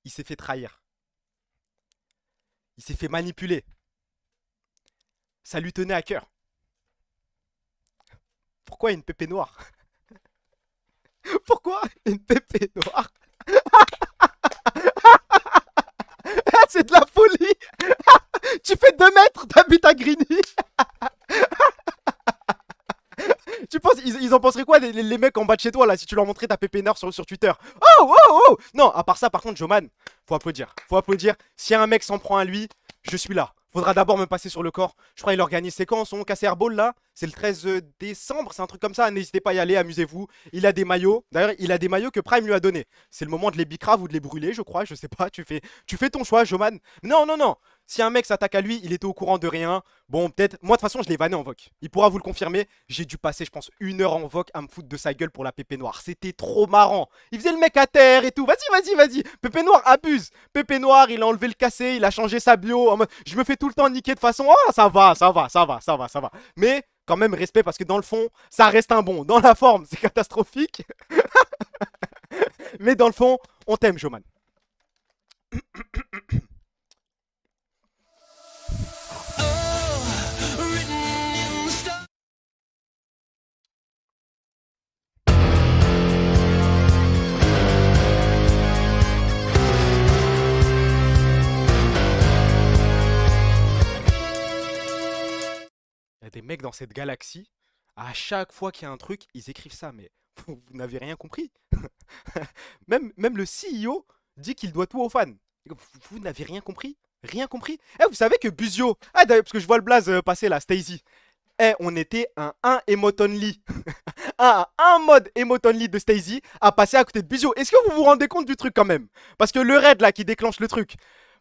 Il s'est fait trahir. Il s'est fait manipuler. Ça lui tenait à cœur. Pourquoi une pépé noire? Pourquoi une pépé noire? C'est de la folie. Tu fais 2 mètres, t'habites à Grigny. Tu penses, ils en penseraient quoi les mecs en bas de chez toi là si tu leur montrais ta pépéneur sur Twitter? Oh. Non, à part ça, par contre, Joman, faut applaudir. Si un mec s'en prend à lui, je suis là. Faudra d'abord me passer sur le corps. Je crois qu'il organise ses camps, son cassé airball là. C'est le 13 décembre, c'est un truc comme ça. N'hésitez pas à y aller, amusez-vous. Il a des maillots. D'ailleurs, il a des maillots que Prime lui a donné. C'est le moment de les bicrave ou de les brûler, je crois. Je sais pas, tu fais ton choix, Joman. Non. Si un mec s'attaque à lui, il était au courant de rien. Bon, peut-être. Moi, de toute façon, je l'ai vanné en VOC. Il pourra vous le confirmer. J'ai dû passer, je pense, 1 heure en VOC à me foutre de sa gueule pour la pépé noire. C'était trop marrant. Il faisait le mec à terre et tout. Vas-y. Pépé noire abuse. Pépé noire, il a enlevé le cassé, il a changé sa bio. En mode, je me fais tout le temps niquer de façon. Oh, ça va. Mais quand même, respect parce que dans le fond, ça reste un bon. Dans la forme, c'est catastrophique. Mais dans le fond, on t'aime, Joman. Il y a des mecs dans cette galaxie, à chaque fois qu'il y a un truc, ils écrivent ça, mais vous n'avez rien compris. même le CEO dit qu'il doit tout aux fans. Vous n'avez rien compris? Vous savez que Buzio... d'ailleurs, parce que je vois le blaze passer là, Stacy. On était un emote only. un mode emote only de Stacy a passé à côté de Buzio. Est-ce que vous vous rendez compte du truc quand même? Parce que le raid là qui déclenche le truc...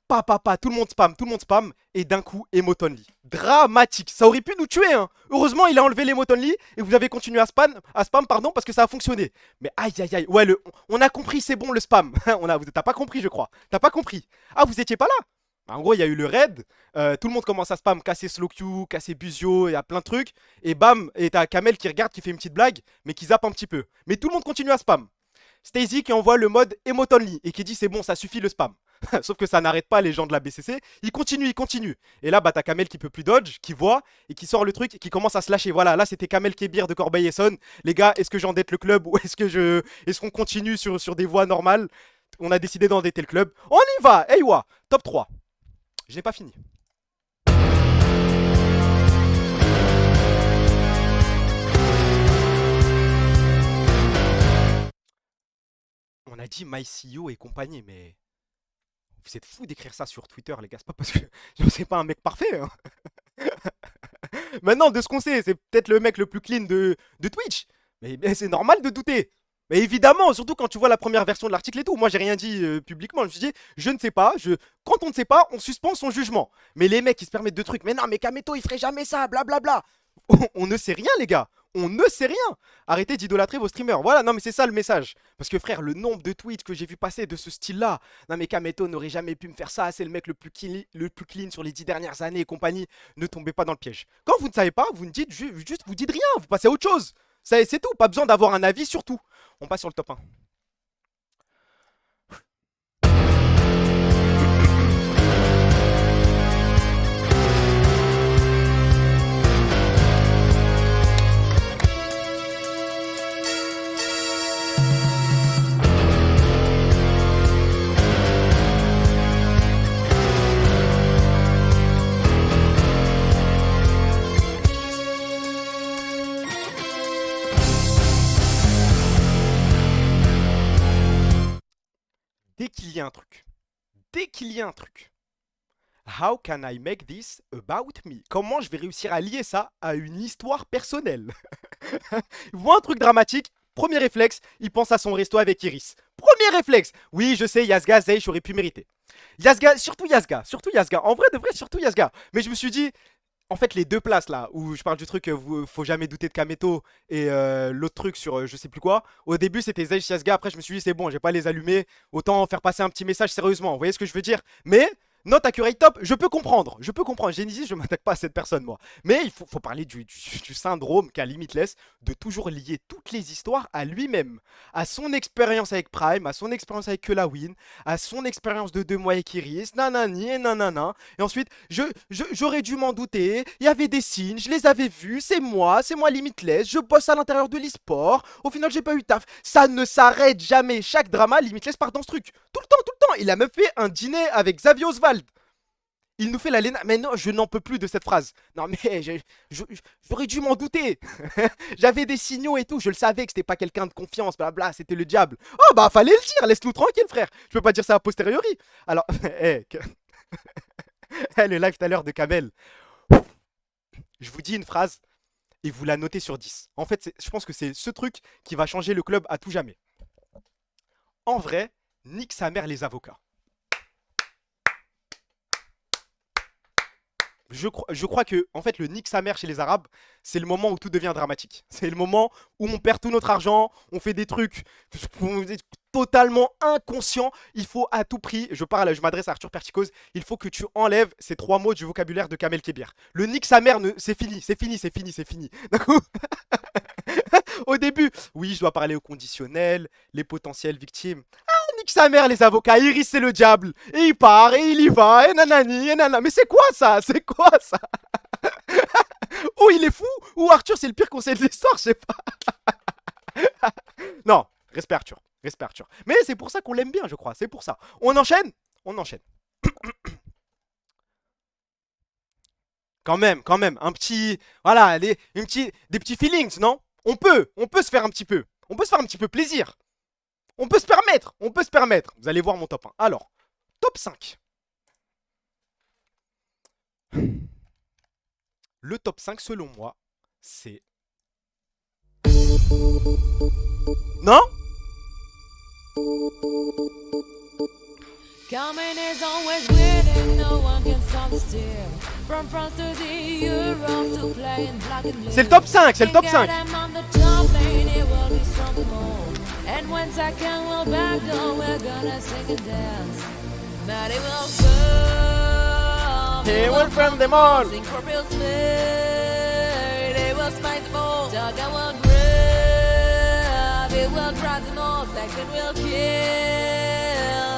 tout le monde spam, et d'un coup, emote only. Dramatique, ça aurait pu nous tuer, hein. Heureusement, il a enlevé l'emote only, et vous avez continué à spam, parce que ça a fonctionné. Mais aïe, ouais, on a compris, c'est bon, le spam. T'as pas compris, je crois. T'as pas compris. Ah, vous étiez pas là? En gros, il y a eu le raid, tout le monde commence à spam, casser Slowq, casser Buzio, il y a plein de trucs, et bam, et t'as Kamel qui regarde, qui fait une petite blague, mais qui zappe un petit peu. Mais tout le monde continue à spam. Stacy qui envoie le mode emote only, et qui dit c'est bon, ça suffit le spam. Sauf que ça n'arrête pas les gens de la BCC. Il continue. Et là, t'as Kamel qui peut plus dodge, qui voit, et qui sort le truc, et qui commence à se lâcher. Voilà, là, c'était Kamel Kébir de Corbeil-Essonnes. Les gars, est-ce que j'endette le club ou est-ce qu'on continue sur des voies normales? On a décidé d'endetter le club. On y va. Eywa, top 3. Je n'ai pas fini. On a dit MyCEO et compagnie, mais vous êtes fous d'écrire ça sur Twitter, les gars. C'est pas parce que c'est pas un mec parfait. Hein. Maintenant, de ce qu'on sait, c'est peut-être le mec le plus clean de Twitch. Mais c'est normal de douter. Mais évidemment, surtout quand tu vois la première version de l'article et tout. Moi, j'ai rien dit publiquement. Je me suis dit, je ne sais pas. Quand on ne sait pas, on suspend son jugement. Mais les mecs, ils se permettent de trucs. Mais non, mais Kameto, il ferait jamais ça, blablabla. On ne sait rien, les gars. On ne sait rien. Arrêtez d'idolâtrer vos streamers. Voilà, non, mais c'est ça le message. Parce que frère, le nombre de tweets que j'ai vu passer de ce style-là. Non, mais Kameto n'aurait jamais pu me faire ça. C'est le mec le plus clean sur les 10 dernières années et compagnie. Ne tombez pas dans le piège. Quand vous ne savez pas, vous ne dites juste, vous dites rien. Vous passez à autre chose. C'est tout. Pas besoin d'avoir un avis sur tout. On passe sur le top 1. Dès qu'il y a un truc, how can I make this about me? Comment je vais réussir à lier ça à une histoire personnelle? Il voit un truc dramatique, premier réflexe, il pense à son resto avec Iris. Premier réflexe. Oui, je sais, Yazga, Zeish aurait pu mériter. Yazga, surtout Yazga. En vrai de vrai, surtout Yazga. Mais je me suis dit, en fait, les deux places là, où je parle du truc, faut jamais douter de Kameto, et l'autre truc sur je sais plus quoi. Au début, c'était Zeish Yazga. Après, je me suis dit, c'est bon, j'ai pas les allumer. Autant faire passer un petit message sérieusement. Vous voyez ce que je veux dire? Mais note accurate top, je peux comprendre. Genesis, je m'attaque pas à cette personne, moi. Mais il faut parler du syndrome qu'a Limitless de toujours lier toutes les histoires à lui-même. À son expérience avec Prime, à son expérience avec Kelawin, à son expérience de 2 mois avec Iris, nanani et nanana. Et ensuite, j'aurais dû m'en douter. Il y avait des signes, je les avais vus. C'est moi Limitless. Je bosse à l'intérieur de l'e-sport. Au final, j'ai pas eu taf. Ça ne s'arrête jamais. Chaque drama, Limitless part dans ce truc. Tout le temps. Il a même fait un dîner avec Xavier Oswald. Il nous fait la Lena. Mais non, je n'en peux plus de cette phrase. Non, mais j'aurais dû m'en douter. J'avais des signaux et tout. Je le savais que c'était pas quelqu'un de confiance. Blabla, c'était le diable. Oh, bah, fallait le dire. Laisse-nous tranquille, frère. Je peux pas dire ça a posteriori. Alors, le live tout à l'heure de Kamel. Je vous dis une phrase et vous la notez sur 10. En fait, je pense que c'est ce truc qui va changer le club à tout jamais. En vrai, nique sa mère les avocats. Je crois que, en fait, le nique sa mère chez les Arabes, c'est le moment où tout devient dramatique. C'est le moment où on perd tout notre argent, on fait des trucs totalement inconscients. Il faut à tout prix, je m'adresse à Arthur Perticose, il faut que tu enlèves ces 3 mots du vocabulaire de Kamel Kebir. Le nique sa mère, c'est fini. D'un coup, au début, oui, je dois parler au conditionnel, les potentielles victimes. Nique sa mère les avocats, Iris c'est le diable. Et il part, et il y va, et nanani, et nanana. Mais c'est quoi ça? Ou il est fou, ou Arthur c'est le pire conseil de l'histoire, je sais pas. Non, respect Arthur. Mais c'est pour ça qu'on l'aime bien, je crois, c'est pour ça. On enchaîne. Quand même, un petit... Voilà, des petits feelings, non? On peut se faire un petit peu. On peut se faire un petit peu plaisir. On peut se permettre. Vous allez voir mon top 1. Alors, top 5. Le top 5, selon moi, c'est... Non? C'est le top 5, And when second will back door, we're gonna sing and dance. Now they will come. They will from them all. Sing for real sweet. They will smite them all. Dog and will grab. They will drive them all. Second will kill.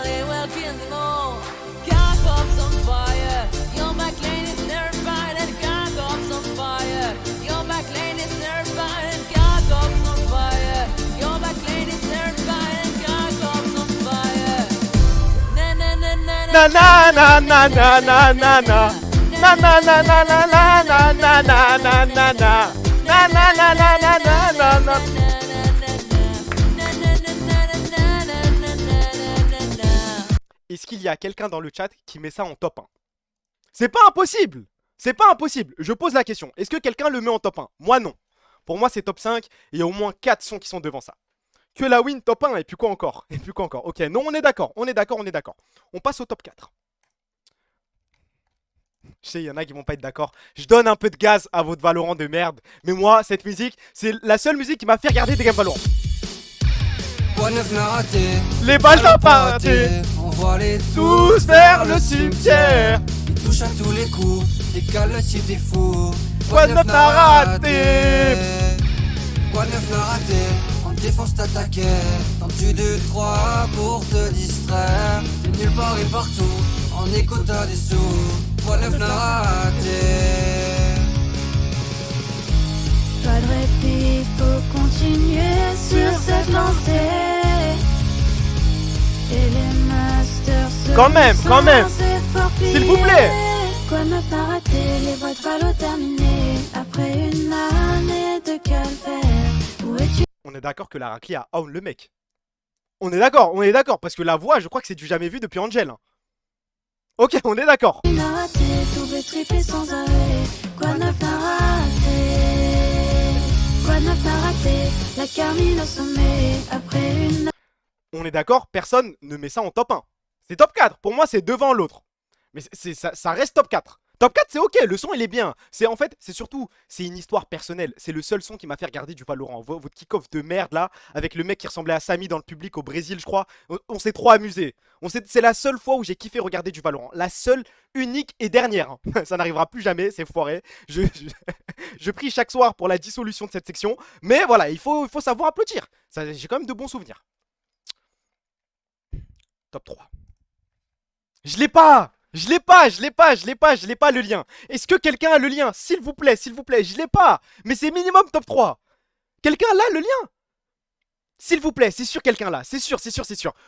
They will kill them all. Car cops on fire. Your back lane is terrified. And car cops on fire. Your back lane is terrified. And car cops on fire. Your back lane is terrified. And car cops on fire. Na na na na na na na na na na na na. Na na na na na na na na na na na na. Na na na na na na na na. est-ce qu'il y a quelqu'un dans le chat qui met ça en top 1? C'est pas impossible. C'est pas impossible. Je pose la question. Est-ce que quelqu'un le met en top 1? Moi, non. Pour moi, c'est top 5. Et il y a au moins 4 sons qui sont devant ça. Que la win, top 1. Et puis quoi encore? Et puis quoi encore? Ok, non, on est d'accord. On est d'accord, on est d'accord. On passe au top 4. Je sais, il y en a qui vont pas être d'accord. Je donne un peu de gaz à votre Valorant de merde. Mais moi, cette musique, c'est la seule musique qui m'a fait regarder des games Valorant. Les balles n'ont pas raté. On voit les Tous vers le cimetière. Ils touchent à tous les coups. Décale si t'es fou. Quoi de neuf n'a raté? Quoi de neuf n'a raté? En défense t'attaquais. Tendu de 3 pour te distraire. T'es nulle part et partout. En écoutant des sous. Quoi de neuf n'a raté? Pas de répit, faut continuer sur cette lancée. Et les masters se Quand même. S'il vous plaît. Quoi neuf n'a raté, les voix de Valo terminées. Après une année de calvaire, où es-tu? On est d'accord que la raclée a own le mec. On est d'accord, parce que la voix, je crois que c'est du jamais vu depuis Angel. Hein. Ok, on est d'accord. N'a raté, double triplé sans arrêt. Quoi neuf n'a raté? Quoi neuf n'a raté? La Carmine au sommet, après une... On est d'accord, personne ne met ça en top 1. C'est top 4, pour moi c'est devant l'autre. Mais ça reste top 4. Top 4 c'est ok, le son il est bien. En fait, c'est surtout, c'est une histoire personnelle. C'est le seul son qui m'a fait regarder du Valorant. Votre kick-off de merde là, avec le mec qui ressemblait à Samy dans le public au Brésil je crois. On s'est trop amusé. C'est la seule fois où j'ai kiffé regarder du Valorant. La seule, unique et dernière. Hein. Ça n'arrivera plus jamais, c'est foiré. Je prie chaque soir pour la dissolution de cette section. Mais voilà, il faut savoir applaudir. J'ai quand même de bons souvenirs. Top 3. Je l'ai pas le lien. Est-ce que quelqu'un a le lien? S'il vous plaît, je l'ai pas. Mais c'est minimum top 3. Quelqu'un a le lien? S'il vous plaît, c'est sûr quelqu'un là. C'est sûr.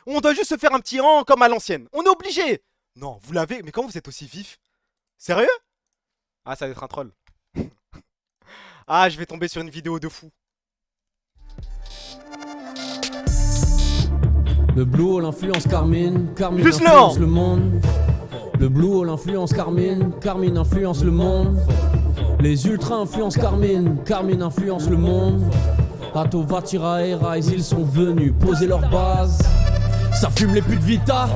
On doit juste se faire un petit rang comme à l'ancienne. On est obligé. Non, vous l'avez. Mais comment vous êtes aussi vif? Sérieux? Ah, ça va être un troll. Ah, je vais tomber sur une vidéo de fou. Le Blue Hole influence Carmine, Carmine Juste influence le monde. Le Blue Hole influence Carmine, Carmine influence le monde. Les ultras influencent Carmine, Carmine influence le monde. Ato, Vatira et Rise, ils sont venus poser leur base. Ça fume les putes Vita.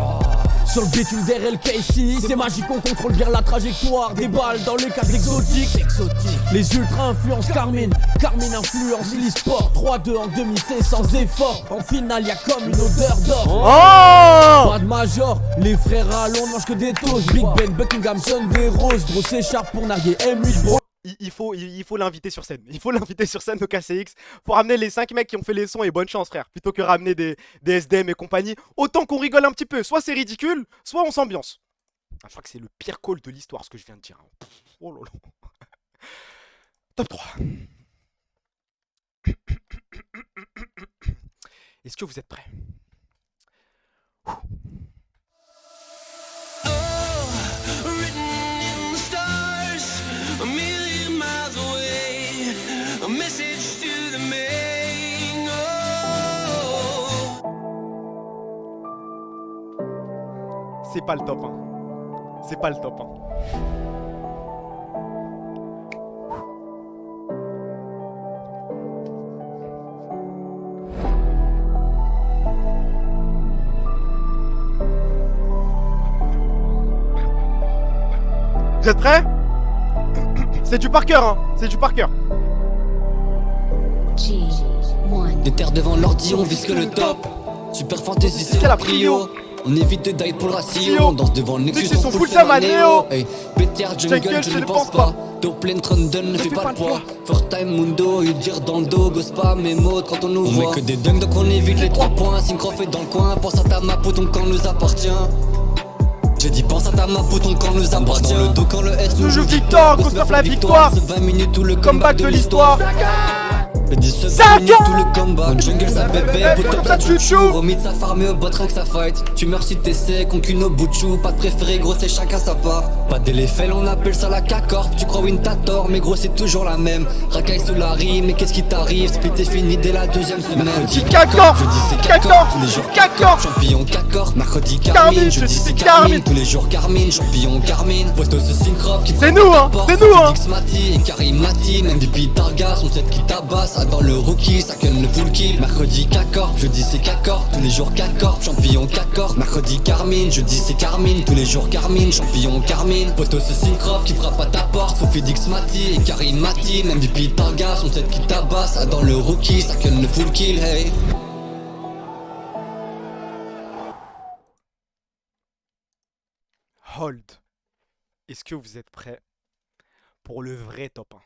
Sur le bitume d'RLKC, c'est magique, on contrôle bien la trajectoire des balles dans les cadres exotiques. Les ultras influencent Carmine, Carmine influence l'e-sport. 3-2 en demi, c'est sans effort. En finale, y'a comme une odeur d'or. Oh, pas de major, les frères à Londres mangent que des toasts. Big Ben, Buckingham, Son, des roses. Grosse écharpe pour narguer M8 bro. Il faut l'inviter sur scène. Il faut l'inviter sur scène au KCX. Faut ramener les 5 mecs qui ont fait les sons et bonne chance, frère. Plutôt que ramener des SDM et compagnie. Autant qu'on rigole un petit peu. Soit c'est ridicule, soit on s'ambiance. Ah, je crois que c'est le pire call de l'histoire, ce que je viens de dire. Oh là là. Top 3. Est-ce que vous êtes prêts? C'est pas le top 1. C'est pas le top 1. Vous êtes prêts? C'est du par cœur, hein. C'est du par cœur. Des terres devant l'ordi, on vise que le top. Super fantasy, c'est la prio. On évite de die pour le ratio. On danse devant le Nexus, on full sa manéo. Hey, BTR, jungle, je ne pense pas. Top lane, Trundle, ne fais pas le poids. First time, Mundo, you dire dans le dos. Gosse pas mes mots quand on nous voit. On met que des dunks, donc on évite les 3 points. Syncrof est dans le coin, pense à ta map ou ton camp nous appartient. J'ai dit pense à ta map ou ton camp nous appartient. Dans le dos quand le S nous joue victoire, qu'on se la victoire. 20 minutes ou le comeback de l'histoire. Le 10 Ça minutes tout le combat. Mon jungle ça bébé, pour top la chouchou. Au mid ça farme au bot rien que ça fight. Tu meurs si t'essaies, concune au bout de chou. Pas de préféré gros c'est chacun sa part. Pas d'éléphant on appelle ça la cacorp. Tu crois win t'as tort mais gros c'est toujours la même. Racaille sous la rime mais qu'est-ce qui t'arrive? Split est fini dès la deuxième semaine. Mercredi Cacorp, jeudi c'est Cacorp, tous les jours Cacorp, champion Cacorp. Mercredi Carmine, Carmine, jeudi c'est Carmine. Tous les jours Carmine, champion Carmine. Poteau ce Syncroft qui c'est nous hein, c'est nous hein. Mati et Karim Mati, même depuis Targas, on sait qui tabasse. Dans le rookie, ça ken le full kill. Mercredi Cacorp, jeudi c'est Cacorp. Tous les jours Cacorp, champion Cacorp. Mercredi Carmine, jeudi c'est Carmine. Tous les jours Carmine, champion Carmine. Poteau ce Syncroft qui frappe à ta porte. Sophie Dix Mati et Karim Mati, même depuis Targas, on sait qui tabasse. Dans le rookie, ça ken le full kill, hey. Hold. Est-ce que vous êtes prêts pour le vrai top 1?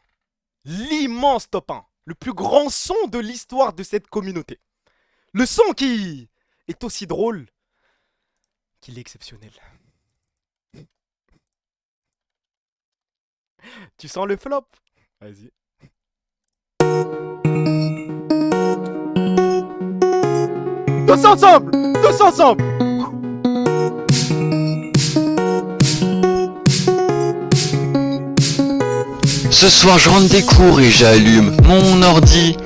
L'immense top 1. Le plus grand son de l'histoire de cette communauté. Le son qui est aussi drôle qu'il est exceptionnel. Tu sens le flop? Vas-y. Tous ensemble! Tous ensemble! Ce soir je rentre des cours et j'allume mon ordi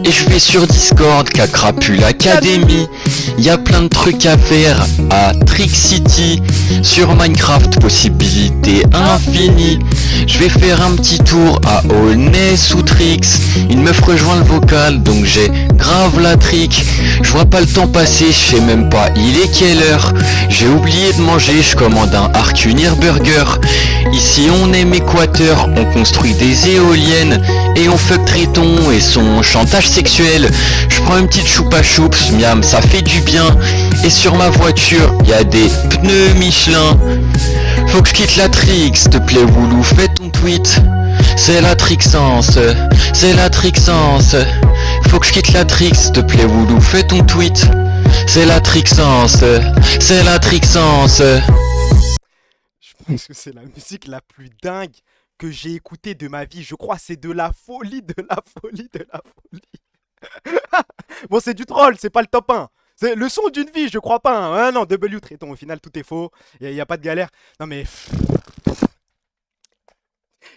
et je vais sur Discord qu'a Crapule Academy. Y'a plein de trucs à faire à Trick City. Sur Minecraft, possibilités infinies. Je vais faire un petit tour à Aulnay ou Trix. Une meuf rejoint le vocal donc j'ai grave la trick. Je vois pas le temps passer, je sais même pas il est quelle heure. J'ai oublié de manger, je commande un Arcunir Burger. Ici on aime Équateur, on construit des éoliennes et on fuck Triton et son chantage sexuel. Je prends une petite choupa choups, miam, ça fait du bien. Et sur ma voiture, y a des pneus Michelin. Faut que je quitte la Trix, s'il te plaît Woulou, fais ton tweet. C'est la Trixence, c'est la Trixence. Faut que je quitte la Trix, s'il te plaît Woulou, fais ton tweet. C'est la Trixence, c'est la Trixence. Je pense que c'est la musique la plus dingue que j'ai écoutée de ma vie. Je crois que c'est de la folie, de la folie, de la folie. Bon, c'est du troll, c'est pas le top 1. C'est le son d'une vie, je crois pas. Hein. Ah non, W Triton, au final, tout est faux. Il y a pas de galère. Non mais...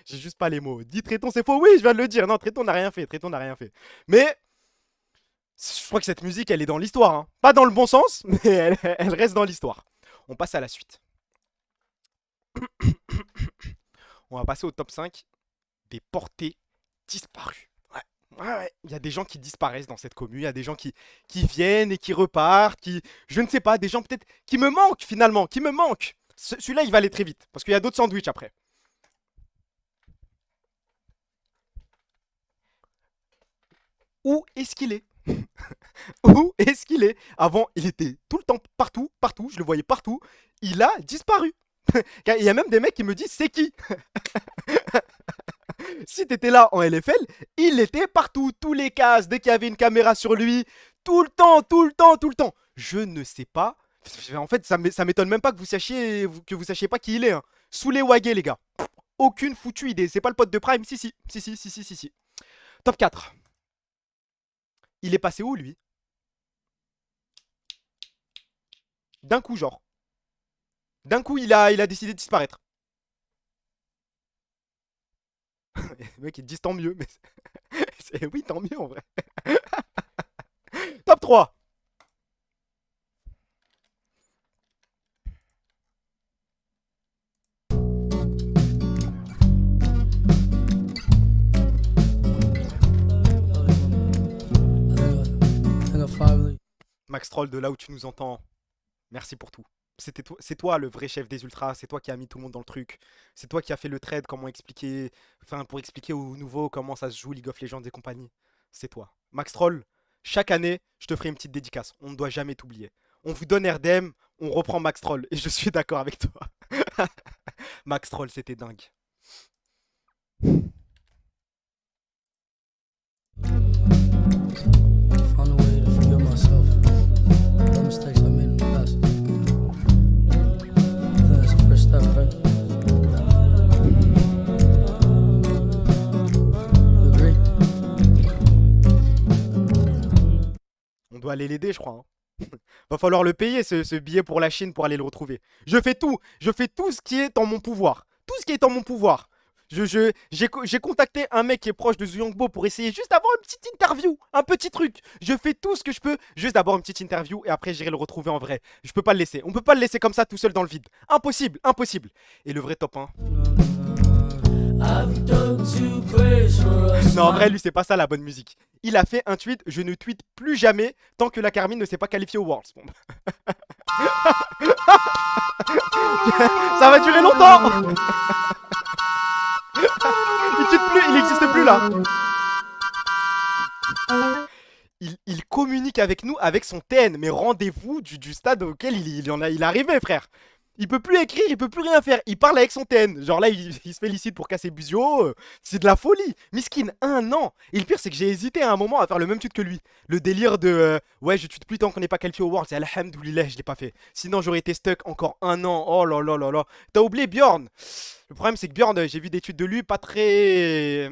J'ai juste pas les mots. Dis Triton, c'est faux. Oui, je viens de le dire. Non, Triton n'a rien fait. Triton n'a rien fait. Mais... Je crois que cette musique, elle est dans l'histoire. Hein. Pas dans le bon sens, mais elle reste dans l'histoire. On passe à la suite. On va passer au top 5 des portées disparues. Ouais, il y a des gens qui disparaissent dans cette commune, il y a des gens qui viennent et qui repartent, je ne sais pas, des gens peut-être qui me manquent finalement, qui me manquent. Celui-là, il va aller très vite, parce qu'il y a d'autres sandwichs après. Où est-ce qu'il est? Où est-ce qu'il est? Avant, il était tout le temps partout, je le voyais partout. Il a disparu. Il y a même des mecs qui me disent, c'est qui? Si t'étais là en LFL, il était partout, tous les cases, dès qu'il y avait une caméra sur lui, tout le temps. Je ne sais pas. En fait, ça m'étonne même pas que vous sachiez pas qui il est. Hein. Sous les Wagé, les gars. Aucune foutue idée. C'est pas le pote de Prime? Si. Top 4. Il est passé où, lui? D'un coup, genre. D'un coup, il a décidé de disparaître. Les mecs, ils disent tant mieux, mais... Oui, tant mieux, en vrai. Top 3. Max Troll, de là où tu nous entends, merci pour tout. C'est toi le vrai chef des ultras, c'est toi qui as mis tout le monde dans le truc. C'est toi qui as fait le trade, comment expliquer... Enfin, pour expliquer aux nouveaux comment ça se joue League of Legends et compagnie. C'est toi. Max Troll, chaque année, je te ferai une petite dédicace. On ne doit jamais t'oublier. On vous donne RDM, on reprend Max Troll. Et je suis d'accord avec toi. Max Troll, c'était dingue. doit aller l'aider, je crois. Hein. Va falloir le payer, ce billet pour la Chine, pour aller le retrouver. Je fais tout ce qui est en mon pouvoir. Tout ce qui est en mon pouvoir. J'ai contacté un mec qui est proche de Zuyangbo pour essayer juste d'avoir une petite interview, un petit truc. Je fais tout ce que je peux, juste d'avoir une petite interview et après j'irai le retrouver en vrai. Je peux pas le laisser. On peut pas le laisser comme ça tout seul dans le vide. Impossible, impossible. Et le vrai top 1. Non, en vrai, lui, c'est pas ça la bonne musique. Il a fait un tweet, je ne tweete plus jamais tant que la Carmine ne s'est pas qualifiée au Worlds. Bon. Ça va durer longtemps. Il tweet plus, il n'existe plus là. Il communique avec nous avec son TN, mais rendez-vous du stade auquel il est arrivé, frère. Il peut plus écrire, il peut plus rien faire. Il parle avec son TN. Genre là, il se félicite pour casser Buzio. C'est de la folie. Miskin, 1 an. Et le pire, c'est que j'ai hésité à un moment à faire le même tweet que lui. Le délire de ouais, je tweete plus tant qu'on n'est pas qualifié au World. C'est alhamdoulilah, je l'ai pas fait. Sinon, j'aurais été stuck encore 1 an. Oh là là là là. T'as oublié Bjorn. Le problème, c'est que Bjorn, j'ai vu des tweets de lui pas très.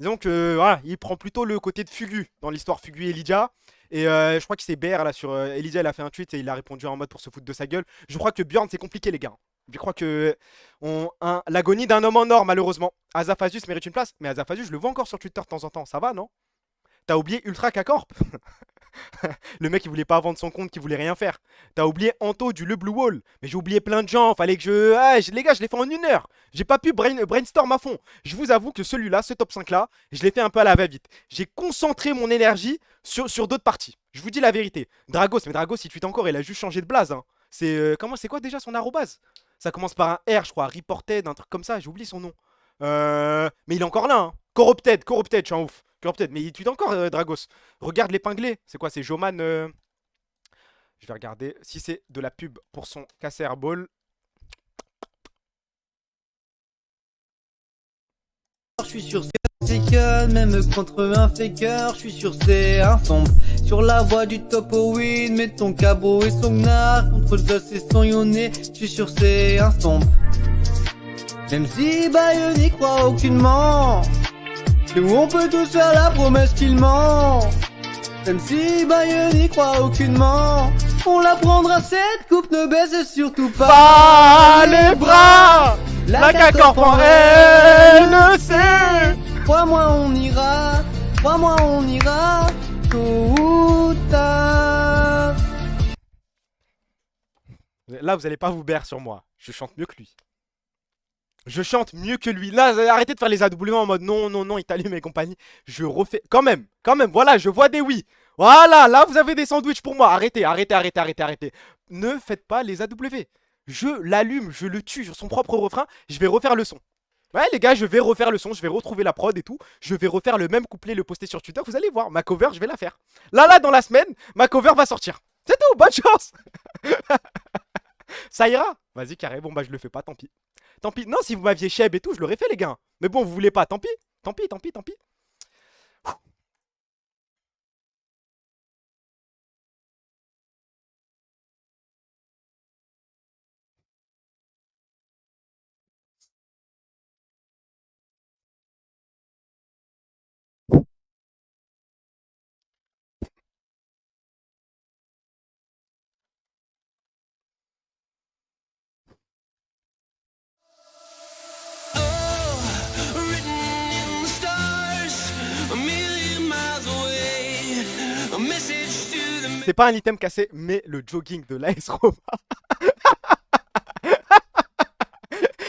Disons que voilà, il prend plutôt le côté de Fugu dans l'histoire Fugu et Lydia. Et je crois que c'est BR là sur Elysia, il a fait un tweet et il a répondu en mode pour se foutre de sa gueule. Je crois que Bjorn c'est compliqué les gars. Je crois que l'agonie d'un homme en or malheureusement. Azafazus mérite une place, mais Azafazus je le vois encore sur Twitter de temps en temps, ça va non? T'as oublié Ultra K-Corp. Le mec il voulait pas vendre son compte, qui voulait rien faire. T'as oublié Anto du Le Blue Wall. Mais j'ai oublié plein de gens, fallait que les gars je l'ai fait en 1 heure. J'ai pas pu brainstorm à fond. Je vous avoue que celui-là, ce top 5 là, je l'ai fait un peu à la va-vite. J'ai concentré mon énergie sur d'autres parties. Je vous dis la vérité. Dragos, mais Dragos il tweet encore, il a juste changé de blaze. Hein. C'est c'est quoi déjà son arrobase? Ça commence par un R je crois, Reported, un truc comme ça, j'ai oublié son nom. Mais il est encore là. Hein. Corrupted, je suis un ouf. Corrupted, mais il tweet encore Dragos. Regarde l'épinglé. C'est quoi? C'est Joman. Je vais regarder si c'est de la pub pour son cassé airball. Je suis sur c'est que même contre un faker, je suis sur c'est un sombre. Sur la voie du top au win, mets ton cabot et son gnar. Contre le dos et son yonné, je suis sur c'est un sombre. Même si Bayeux n'y croit aucunement. Nous on peut tous faire la promesse qu'il ment. Même si Bayeux n'y croit aucunement. On la prendra cette coupe, ne baisse surtout pas les bras. La K-Corp en RNC. Crois-moi on ira, crois-moi on ira. Tôt ou tard. Là vous allez pas vous baire sur moi. Je chante mieux que lui. Je chante mieux que lui. Là, arrêtez de faire les AW en mode non, non, non, il t'allume et compagnie. Je refais. Quand même. Voilà, je vois des oui. Voilà, là, vous avez des sandwichs pour moi. Arrêtez. Ne faites pas les AW. Je l'allume, je le tue sur son propre refrain. Je vais refaire le son. Ouais, les gars, je vais refaire le son. Je vais retrouver la prod et tout. Je vais refaire le même couplet, le poster sur Twitter. Vous allez voir. Ma cover, je vais la faire. Là, dans la semaine, ma cover va sortir. C'est tout. Bonne chance. Ça ira. Vas-y, carré. Bon, bah, je le fais pas. Tant pis. Tant pis. Non, si vous m'aviez Cheb et tout, je l'aurais fait, les gars. Mais bon, vous voulez pas. Tant pis. Tant pis. C'est pas un item cassé, mais le jogging de l'AS Roma.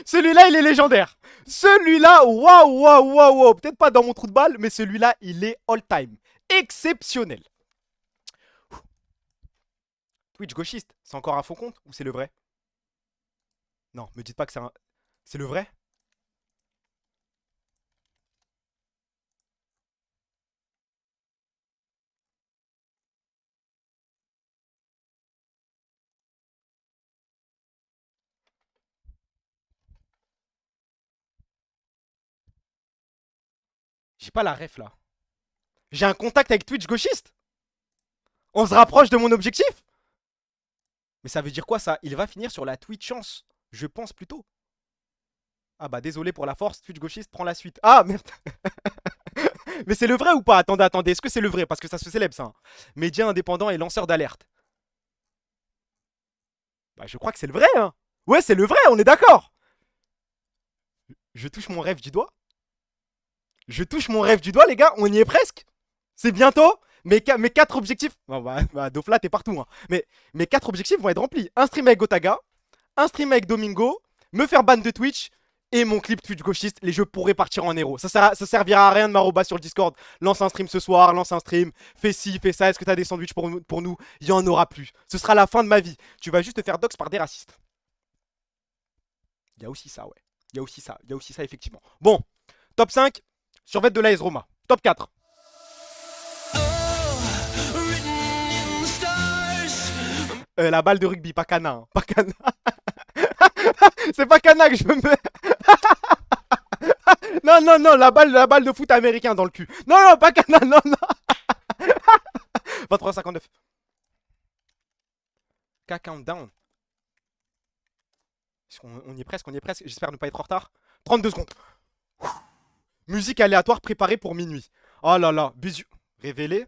Celui-là, il est légendaire. Celui-là, waouh. Peut-être pas dans mon trou de balle, mais celui-là, il est all-time. Exceptionnel. Twitch gauchiste, c'est encore un faux compte ou c'est le vrai? Non, me dites pas que c'est un... C'est le vrai? J'ai pas la ref là. J'ai un contact avec Twitch gauchiste. On se rapproche de mon objectif. Mais ça veut dire quoi ça? Il va finir sur la Twitch chance. Je pense plutôt. Ah bah désolé pour la force, Twitch gauchiste prend la suite. Ah merde. Mais c'est le vrai ou pas? Attendez, attendez, est-ce que c'est le vrai? Parce que ça se célèbre ça. Hein. Média indépendant et lanceur d'alerte. Bah je crois que c'est le vrai hein. Ouais c'est le vrai, on est d'accord. Je touche mon rêve du doigt. Je touche mon rêve du doigt les gars, on y est presque. C'est bientôt. Mes 4 objectifs... Bon, bah Dofla t'es partout hein. Mais mes 4 objectifs vont être remplis. Un stream avec Gotaga, un stream avec Domingo, me faire ban de Twitch et mon clip Twitch gauchiste. Les jeux pourraient partir en héros. Ça servira à rien de m'arroba sur le Discord. Lance un stream ce soir, lance un stream. Fais ci, fais ça. Est-ce que t'as des sandwichs pour nous? Il y en aura plus. Ce sera la fin de ma vie. Tu vas juste te faire dox par des racistes. Il y a aussi ça, ouais. Il y a aussi ça, effectivement. Bon, top 5, survêt de l'AS Roma. Top 4. La balle de rugby, pas Cana. Hein. Pas Cana. C'est pas Cana que je veux me... Non, non, non, la balle de foot américain dans le cul. Non, non, pas Cana, non, non. 23,59. K-countdown. On y est presque, on y est presque. J'espère ne pas être en retard. 32 secondes. Musique aléatoire préparée pour minuit. Oh là là, bisous. Révélé.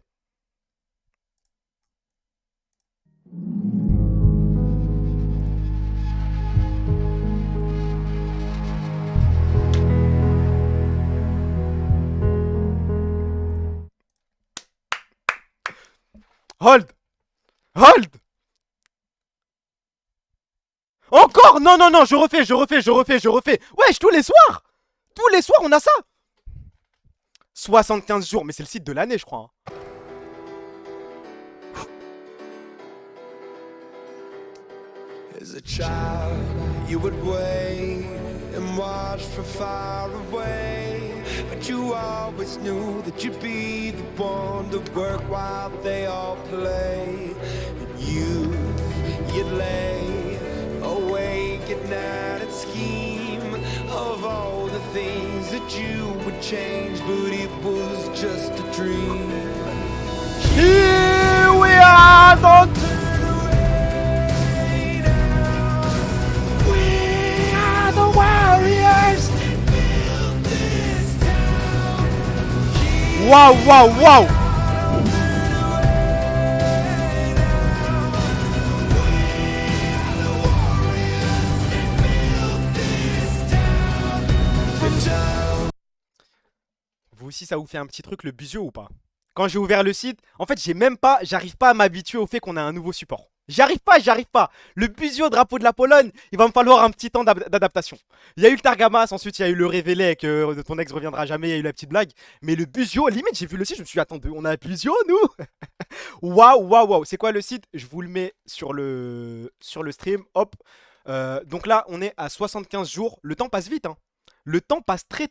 Hold! Hold! Encore! Non, non, non, je refais. Wesh, tous les soirs! Tous les soirs, on a ça! 75 jours, mais c'est le site de l'année, je crois. Hein. As a child, you would wait and watch from far away. But you always knew that you'd be the one to work while they all play. And you'd lay awake at night and scheme of all the things that you would change, but it was just a dream. Here we are, don't turn away now. We are the warriors. Build this town. Wow, wow, wow. Vous aussi, ça vous fait un petit truc, le busio ou pas? Quand j'ai ouvert le site, en fait, j'arrive pas à m'habituer au fait qu'on a un nouveau support. J'arrive pas. Le busio drapeau de la Pologne, il va me falloir un petit temps d'adaptation. Il y a eu le Targamas, ensuite il y a eu le révélé avec ton ex reviendra jamais, il y a eu la petite blague. Mais le busio, limite, j'ai vu le site, je me suis dit, attends, on a un busio, nous? Waouh, waouh, waouh. C'est quoi le site? Je vous le mets sur le stream, hop. Donc là, on est à 75 jours. Le temps passe vite, hein. Le temps passe très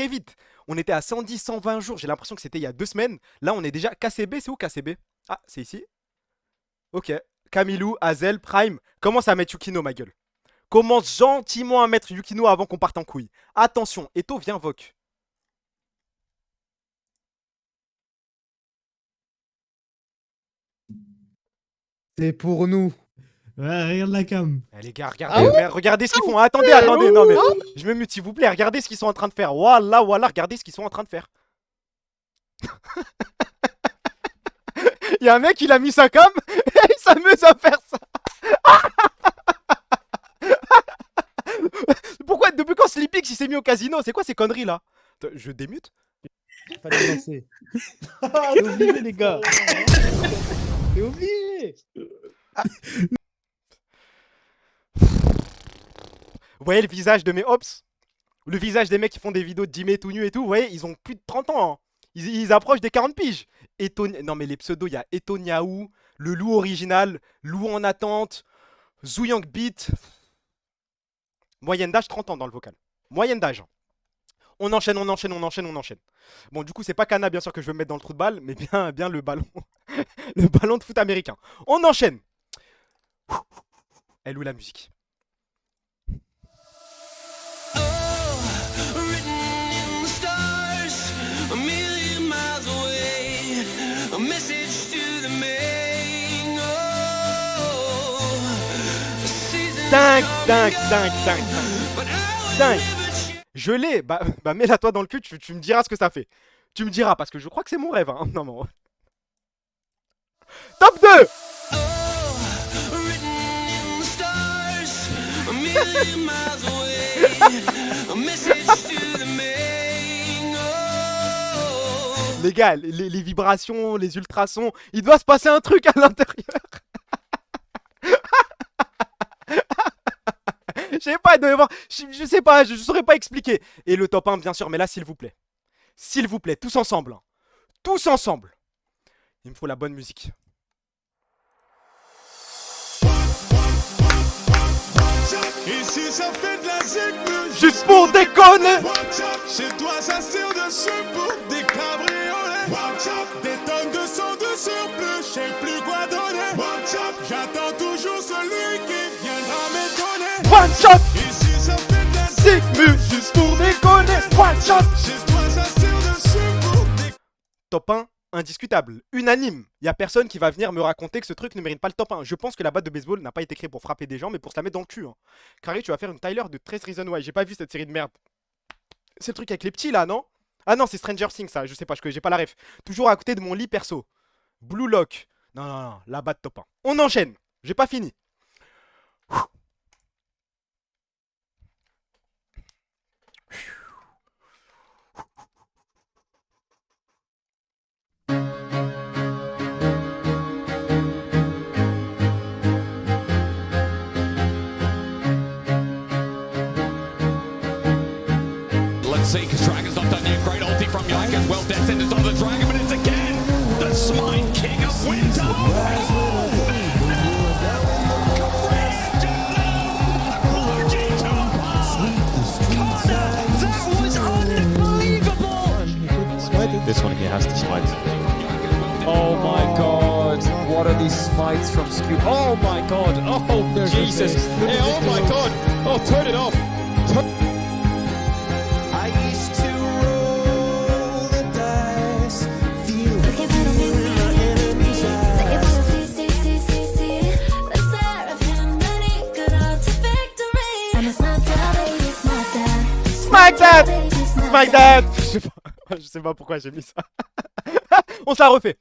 vite. On était à 110, 120 jours. J'ai l'impression que c'était il y a 2 semaines. Là, on est déjà... KCB, c'est où KCB? Ah, c'est ici. Ok. Camilou, Hazel, Prime. Commence à mettre Yukino, ma gueule. Commence gentiment à mettre Yukino avant qu'on parte en couille. Attention, Eto, viens, Voc. C'est pour nous. Ouais, regarde la cam. Les gars, regardez ce qu'ils font. Attendez, non mais je me mute s'il vous plaît. Regardez ce qu'ils sont en train de faire. Voilà, regardez ce qu'ils sont en train de faire. Il y a un mec, il a mis sa cam et il s'amuse à faire ça. Pourquoi, depuis quand Sleepix il s'est mis au casino? C'est quoi ces conneries là? Je démute. Fallait lancer. T'es obligé les gars. T'es obligé. Vous voyez le visage de mes hops? Le visage des mecs qui font des vidéos de Jimé tout nu et tout, vous voyez, ils ont plus de 30 ans. Hein. Ils approchent des 40 piges. Non mais les pseudos, il y a Etoniaou, le loup original, loup en attente, Zouyang Beat. Moyenne d'âge 30 ans dans le vocal. Moyenne d'âge. On enchaîne. Bon, du coup, c'est pas Cana, bien sûr, que je veux mettre dans le trou de balle, mais bien le ballon. Le ballon de foot américain. On enchaîne. Elle est où la musique? Dingue. Je l'ai. Bah mets-la toi dans le cul, tu me diras ce que ça fait. Tu me diras, parce que je crois que c'est mon rêve. Hein. Non, non. Top 2. Les gars, les vibrations, les ultrasons, il doit se passer un truc à l'intérieur. Je sais pas, il doit y avoir... Je sais pas, je saurais pas expliquer. Et le top 1, bien sûr, mais là, s'il vous plaît. S'il vous plaît, tous ensemble. Hein. Tous ensemble. Il me faut la bonne musique. Ici ça fait de la zig. Juste pour déconner. Chez toi ça se tire dessus pour des cabriolets. Des tonnes de sang de surplus, je sais plus quoi donner. J'attends toujours celui qui viendra m'étonner. One shot. Ici ça fait de la zig. Juste pour déconner. One shot. Chez toi ça se tire dessus pour des... Top 1, indiscutable, unanime. Il y a personne qui va venir me raconter que ce truc ne mérite pas le top 1. Je pense que la batte de baseball n'a pas été créée pour frapper des gens, mais pour se la mettre dans le cul. Hein. Carré, tu vas faire une Tyler de 13 Reasons Why. J'ai pas vu cette série de merde. C'est le truc avec les petits là, non? Ah non, c'est Stranger Things ça, je sais pas, j'ai pas la ref. Toujours à côté de mon lit perso. Blue Lock. Non, non, non, la batte top 1. On enchaîne, j'ai pas fini. See, because Dragon's not done yet. Great ulti from Yike as well. Death Sentence on the Dragon, but it's again the Smite King of Winter. That was unbelievable. This one here has to smite. Oh my god, what are these smites from Scoop? Oh my god, oh Jesus. Hey, oh my god, oh turn it off. Smack that! Smack that! Je sais pas pourquoi j'ai mis ça. On se la refait.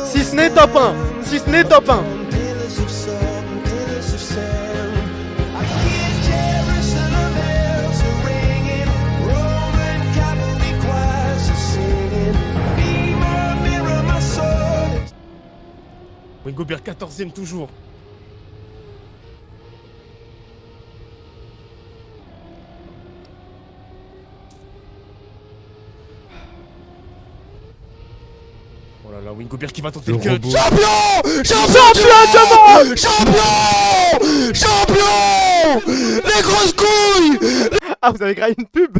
Si ce n'est top 1, si ce n'est top 1. Wingobert 14ème toujours. Oh là là, Wingobert qui va tenter le cut. Champion! Champion! Champion! Champion! Les grosses couilles! Ah, vous avez créé une pub?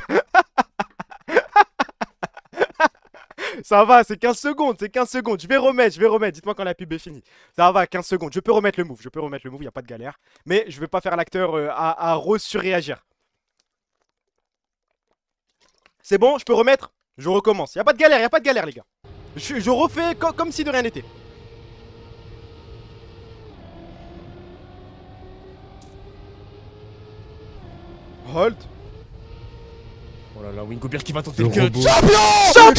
Ça va, c'est 15 secondes, c'est 15 secondes. Je vais remettre. Dites-moi quand la pub est finie. Ça va, 15 secondes. Je peux remettre le move, y a pas de galère. Mais je vais pas faire l'acteur à Rose surréagir. C'est bon, je peux remettre? Je recommence. Y a pas de galère, les gars. Je refais comme si de rien n'était. Hold. Oh là là, Wingobert qui va tenter le cut. Champion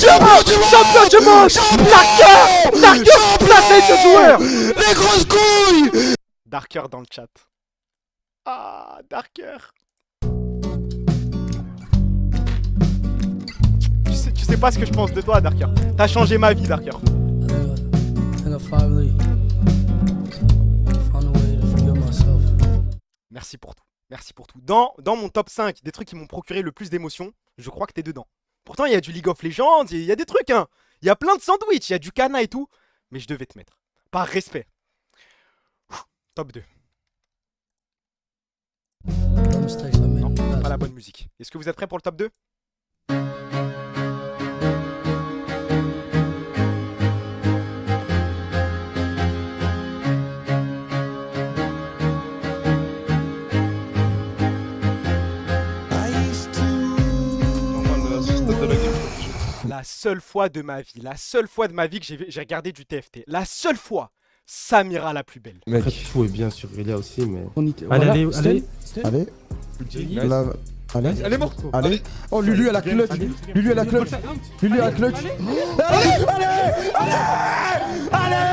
du monde! Darker, placé ce joueur. Les grosses couilles! Darker dans le chat. Ah, Darker. Tu sais pas ce que je pense de toi, Darker. T'as changé ma vie, Darker. Merci pour tout. Merci pour tout. Dans mon top 5 des trucs qui m'ont procuré le plus d'émotions, je crois que t'es dedans. Pourtant, il y a du League of Legends, il y a des trucs, hein. Il y a plein de sandwichs, il y a du Kana et tout. Mais je devais te mettre. Par respect. Top 2. Non, pas la bonne musique. Est-ce que vous êtes prêts pour le top 2? seule fois de ma vie, que j'ai regardé du TFT, la seule fois, Samira la plus belle. Mec, tout est bien sur Ilia aussi, mais. Allez, Allez. Là, allez. Elle est morte. Allez. Oh, Lulu, elle a clutch. Lulu, elle a clutch. Lulu, elle a clutch. Allez,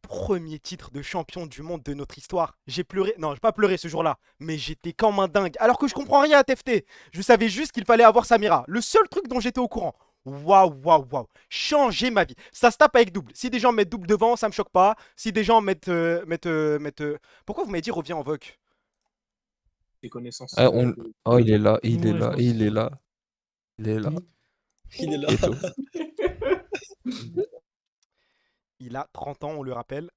Premier titre de champion du monde de notre histoire. J'ai pleuré, non, j'ai pas pleuré ce jour-là, mais j'étais comme un dingue. Alors que je comprends rien à TFT. Je savais juste qu'il fallait avoir Samira. Le seul truc dont j'étais au courant. Waouh. Changer ma vie. Ça se tape avec double. Si des gens mettent double devant, ça me choque pas. Si des gens mettent. Pourquoi vous m'avez dit reviens en voc? Des connaissances. Oh, il est là, il est là, il est là. Il est là. Il est là. Et tout. Il a 30 ans, on le rappelle.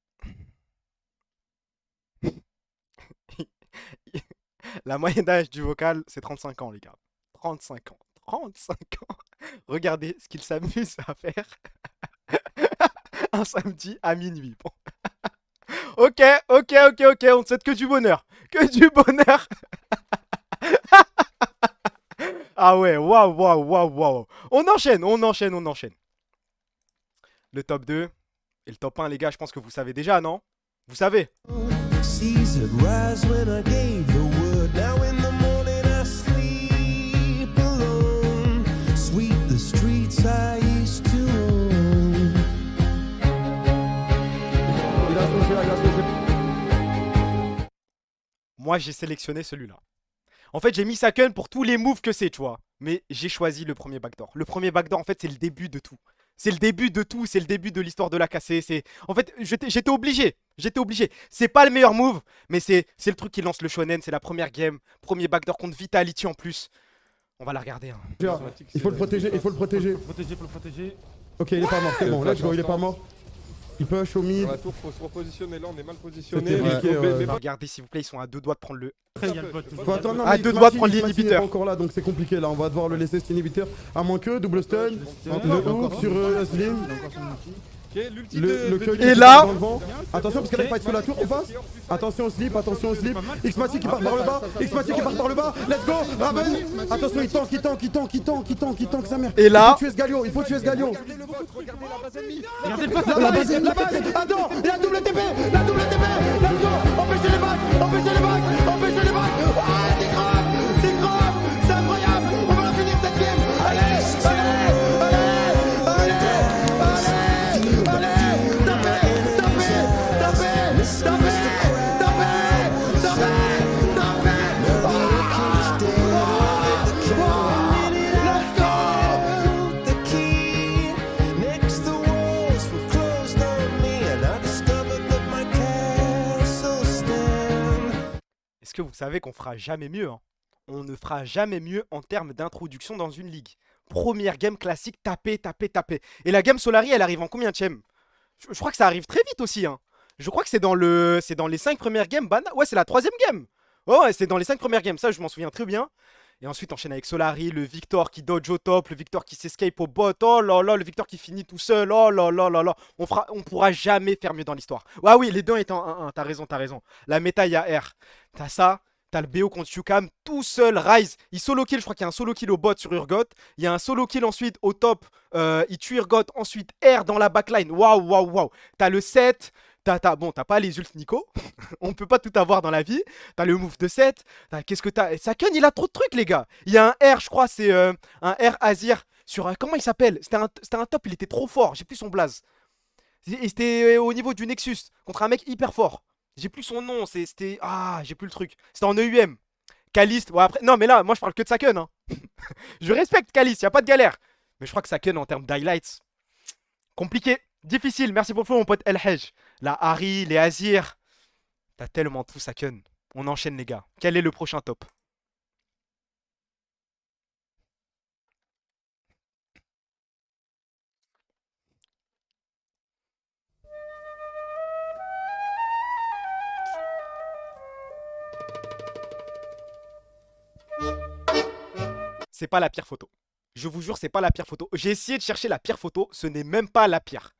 La moyenne d'âge du vocal, c'est 35 ans, les gars. 35 ans. 35 ans. Regardez ce qu'il s'amuse à faire un samedi à minuit. Bon. Ok. On ne souhaite que du bonheur. Que du bonheur. Ah ouais, waouh. On enchaîne. Le top 2 et le top 1, les gars, je pense que vous savez déjà, non? Vous savez. Moi, j'ai sélectionné celui-là. En fait, j'ai mis Saken pour tous les moves que c'est, tu vois. Mais j'ai choisi le premier backdoor. Le premier backdoor, en fait, c'est le début de tout. C'est le début de tout, c'est le début de l'histoire de l'AKC. En fait, j'étais obligé. C'est pas le meilleur move, mais c'est le truc qui lance le shonen. C'est la première game. Premier backdoor contre Vitality en plus. On va la regarder. Hein. Il faut le protéger. Faut le protéger. Ok, il est pas mort, c'est bon. Let's go, il est pas mort. Il push au mid. Dans la tour, faut se repositionner. Là, on est mal positionné. Regardez, s'il vous plaît, ils sont à 2 doigts de prendre le. Faut attendre, à 2 doigts de prendre l'inhibiteur. Il est pas encore là, donc c'est compliqué là. On va devoir le laisser cet inhibiteur. À moins que double stun. Le hook sur Slim. Et là, attention parce qu'elle fight sur la tour en face. Attention au slip. Xmati qui part par le bas. Let's go. Raven. Attention, il tank sa mère. Et là, il faut tuer ce Galio. La base. Attends, il y a double TP. Let's go. Empêchez les bacs. C'est grave. C'est incroyable. On va la finir cette game. Est-ce que vous savez qu'on fera jamais mieux, hein? On ne fera jamais mieux en termes d'introduction dans une ligue. Première game classique, taper. Et la game Solari, elle arrive en combien de tième? Je crois que ça arrive très vite aussi, hein. Je crois que c'est dans les 5 premières games. Ouais, c'est la 3ème game. Oh, ouais, c'est dans les 5 premières games. Ça, je m'en souviens très bien. Et ensuite, enchaîne avec Solari, le Victor qui dodge au top, le Victor qui s'escape au bot. Oh là là, le Victor qui finit tout seul. Oh là là. On pourra jamais faire mieux dans l'histoire. Ah oui, les deux étant 1-1. T'as raison. La méta, il y a R. T'as ça. T'as le BO contre Yukam, tout seul, Rise, il solo kill, je crois qu'il y a un solo kill au bot sur Urgot, il y a un solo kill ensuite au top, il tue Urgot, ensuite R dans la backline, waouh, t'as le 7, t'as pas les ult Nico, on peut pas tout avoir dans la vie, t'as le move de 7, qu'est-ce que t'as, Saken il a trop de trucs les gars, il y a un R, je crois, c'est un R Azir, sur, comment il s'appelle, c'était un top, il était trop fort, j'ai plus son blaze, et c'était au niveau du Nexus, contre un mec hyper fort. J'ai plus son nom, c'était... Ah, j'ai plus le truc. C'était en EUM. Caliste, ouais après... Non mais là, moi je parle que de Saken, hein. Je respecte Caliste, y a pas de galère. Mais je crois que Saken en termes d'highlights... Compliqué, difficile, merci pour le flow mon pote El Hej. La Harry, les Azir... T'as tellement tout Saken. On enchaîne les gars. Quel est le prochain top? C'est pas la pire photo. Je vous jure, c'est pas la pire photo. J'ai essayé de chercher la pire photo, ce n'est même pas la pire.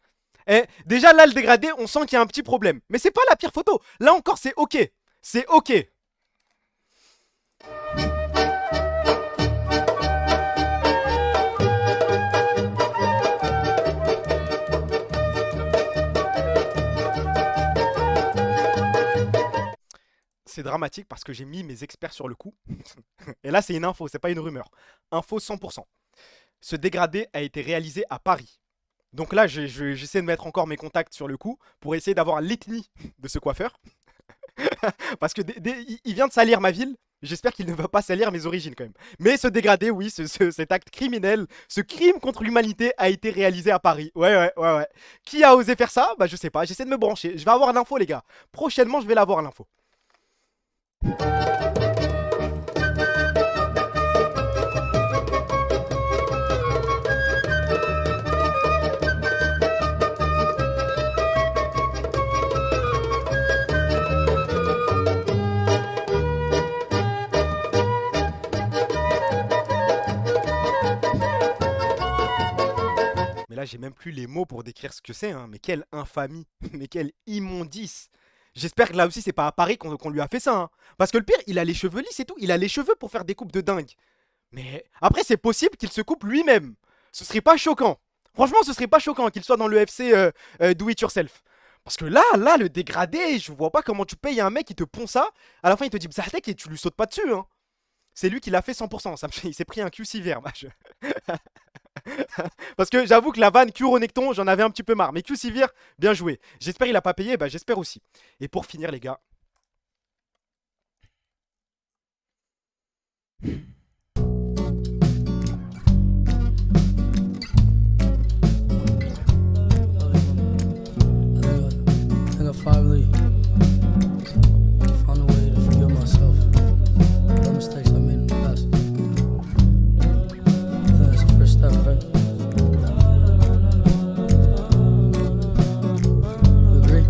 Eh, déjà là, le dégradé, on sent qu'il y a un petit problème. Mais c'est pas la pire photo. Là encore, c'est ok. C'est ok. C'est dramatique parce que j'ai mis mes experts sur le coup. Et là, c'est une info, c'est pas une rumeur. Info 100%. Ce dégradé a été réalisé à Paris. Donc là, j'essaie de mettre encore mes contacts sur le coup pour essayer d'avoir l'ethnie de ce coiffeur. Parce que il vient de salir ma ville. J'espère qu'il ne va pas salir mes origines quand même. Mais ce dégradé, oui, cet acte criminel, ce crime contre l'humanité a été réalisé à Paris. Ouais. Qui a osé faire ça? Bah je sais pas, j'essaie de me brancher. Je vais avoir l'info les gars. Prochainement, je vais l'avoir l'info. Mais là, j'ai même plus les mots pour décrire ce que c'est, hein. Mais quelle infamie, mais quelle immondice. J'espère que là aussi, c'est pas à Paris qu'on lui a fait ça, hein. Parce que le pire, il a les cheveux lisses et tout. Il a les cheveux pour faire des coupes de dingue. Mais après, c'est possible qu'il se coupe lui-même. Ce serait pas choquant. Franchement, ce serait pas choquant qu'il soit dans le FC Do It Yourself. Parce que là, le dégradé, je vois pas comment tu payes un mec qui te pond ça. À la fin, il te dit Bzahtek et tu lui sautes pas dessus, hein. C'est lui qui l'a fait 100%. Il s'est pris un QC vert. Parce que j'avoue que la vanne Q-Renekton, j'en avais un petit peu marre. Mais QC vert, bien joué. J'espère il a pas payé, bah j'espère aussi. Et pour finir, les gars.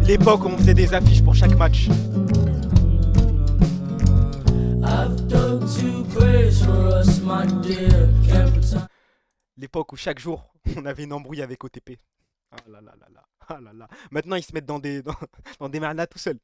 L'époque où on faisait des affiches pour chaque match. L'époque où chaque jour on avait une embrouille avec OTP. Ah là là là là. Ah là là. Maintenant ils se mettent dans des merdas tout seuls.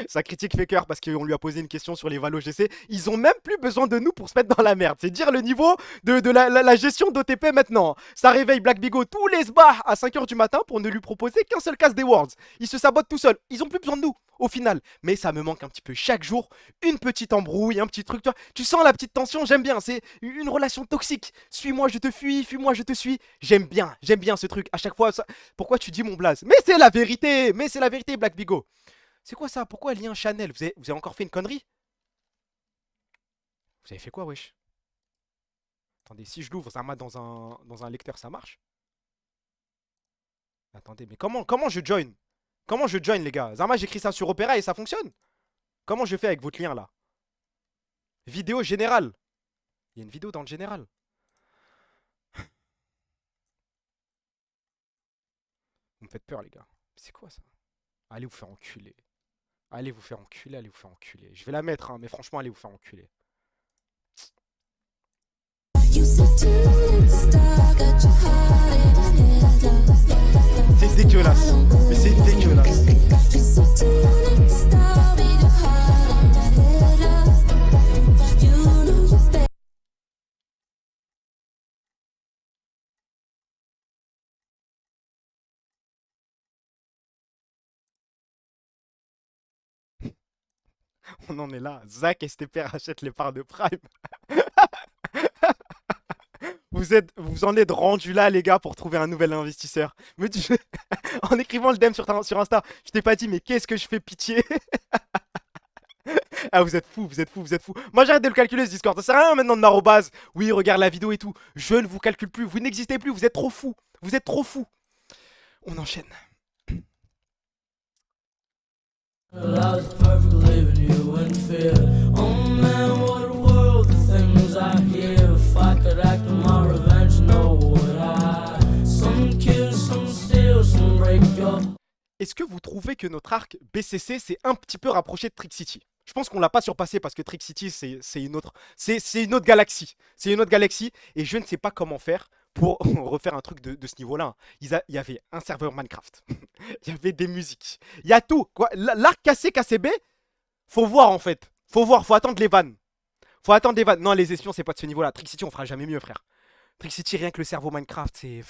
Ça critique Faker parce qu'on lui a posé une question sur les valos GC. Ils ont même plus besoin de nous pour se mettre dans la merde. C'est dire le niveau de la gestion d'OTP maintenant. Ça réveille Black Bigo tous les sbars à 5h du matin pour ne lui proposer qu'un seul casse des Worlds. Ils se sabotent tout seuls. Ils ont plus besoin de nous au final. Mais ça me manque un petit peu chaque jour. Une petite embrouille, un petit truc. Tu sens la petite tension, j'aime bien. C'est une relation toxique. Suis-moi, je te fuis. Fuis-moi, je te suis. J'aime bien ce truc. À chaque fois, ça... Pourquoi tu dis mon blaze? Mais c'est la vérité. Mais c'est la vérité, Black Bigo. C'est quoi ça? Pourquoi lien Chanel? Vous avez encore fait une connerie? Vous avez fait quoi, wesh? Attendez, si je l'ouvre, Zama dans un lecteur, ça marche? Attendez, mais comment je join? Comment je join, les gars? Zama, j'écris ça sur Opera et ça fonctionne? Comment je fais avec votre lien, là? Vidéo générale. Il y a une vidéo dans le général. Vous me faites peur, les gars. C'est quoi, ça? Allez vous faire enculer. Allez vous faire enculer, allez vous faire enculer. Je vais la mettre, hein, mais franchement, allez vous faire enculer. C'est dégueulasse. Mais c'est dégueulasse. On en est là. Zach STP rachète les parts de Prime. Vous en êtes rendu là, les gars, pour trouver un nouvel investisseur. En écrivant le DM sur Insta, je t'ai pas dit, mais qu'est-ce que je fais pitié. Ah, vous êtes fous, vous êtes fous, vous êtes fous. Moi, j'arrête de le calculer, ce Discord. Ça sert à rien maintenant de m'arrobase. Oui, regarde la vidéo et tout. Je ne vous calcule plus. Vous n'existez plus. Vous êtes trop fous. Vous êtes trop fous. On enchaîne. Est-ce que vous trouvez que notre arc BCC s'est un petit peu rapproché de Trick City? Je pense qu'on l'a pas surpassé parce que Trick City c'est une autre galaxie. C'est une autre galaxie et je ne sais pas comment faire pour refaire un truc de ce niveau-là. Hein. Il y avait un serveur Minecraft. Il y avait des musiques. Il y a tout. L'arc cassé KCB, faut voir en fait. Faut voir, faut attendre les vannes. Faut attendre les vannes. Non, les espions, c'est pas de ce niveau-là. Trick City, on fera jamais mieux, frère. Trick City, rien que le cerveau Minecraft, c'est...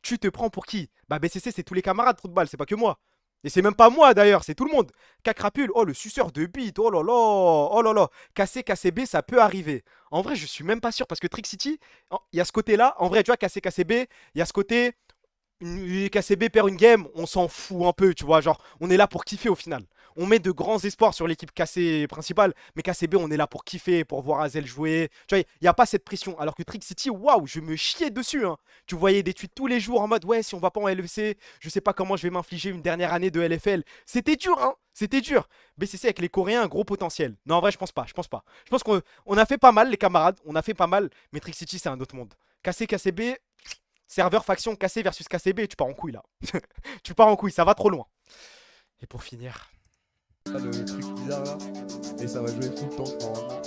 Tu te prends pour qui? Bah BCC, c'est tous les camarades, trou de balle, c'est pas que moi. Et c'est même pas moi d'ailleurs, c'est tout le monde. Cacrapule, oh le suceur de bite, oh là là, oh là là. KCB, ça peut arriver. En vrai, je suis même pas sûr parce que Trick City, il y a ce côté-là. En vrai, tu vois, KCB, il y a ce côté. KCB perd une game, on s'en fout un peu, tu vois. Genre, on est là pour kiffer au final. On met de grands espoirs sur l'équipe KC principale, mais KCB, on est là pour kiffer, pour voir Azel jouer. Tu vois, il n'y a pas cette pression. Alors que Trick City, waouh, je me chiais dessus. Hein. Tu voyais des tweets tous les jours en mode, ouais, si on va pas en LEC, je sais pas comment je vais m'infliger une dernière année de LFL. C'était dur, hein. C'était dur. BCC avec les Coréens, un gros potentiel. Non, en vrai, je pense pas. Je pense qu'on a fait pas mal, les camarades. On a fait pas mal, mais Trick City, c'est un autre monde. KCB, serveur faction KC versus KCB, tu pars en couille là. Tu pars en couille, ça va trop loin. Et pour finir... Le truc bizarre là, et ça va jouer tout le temps normalement.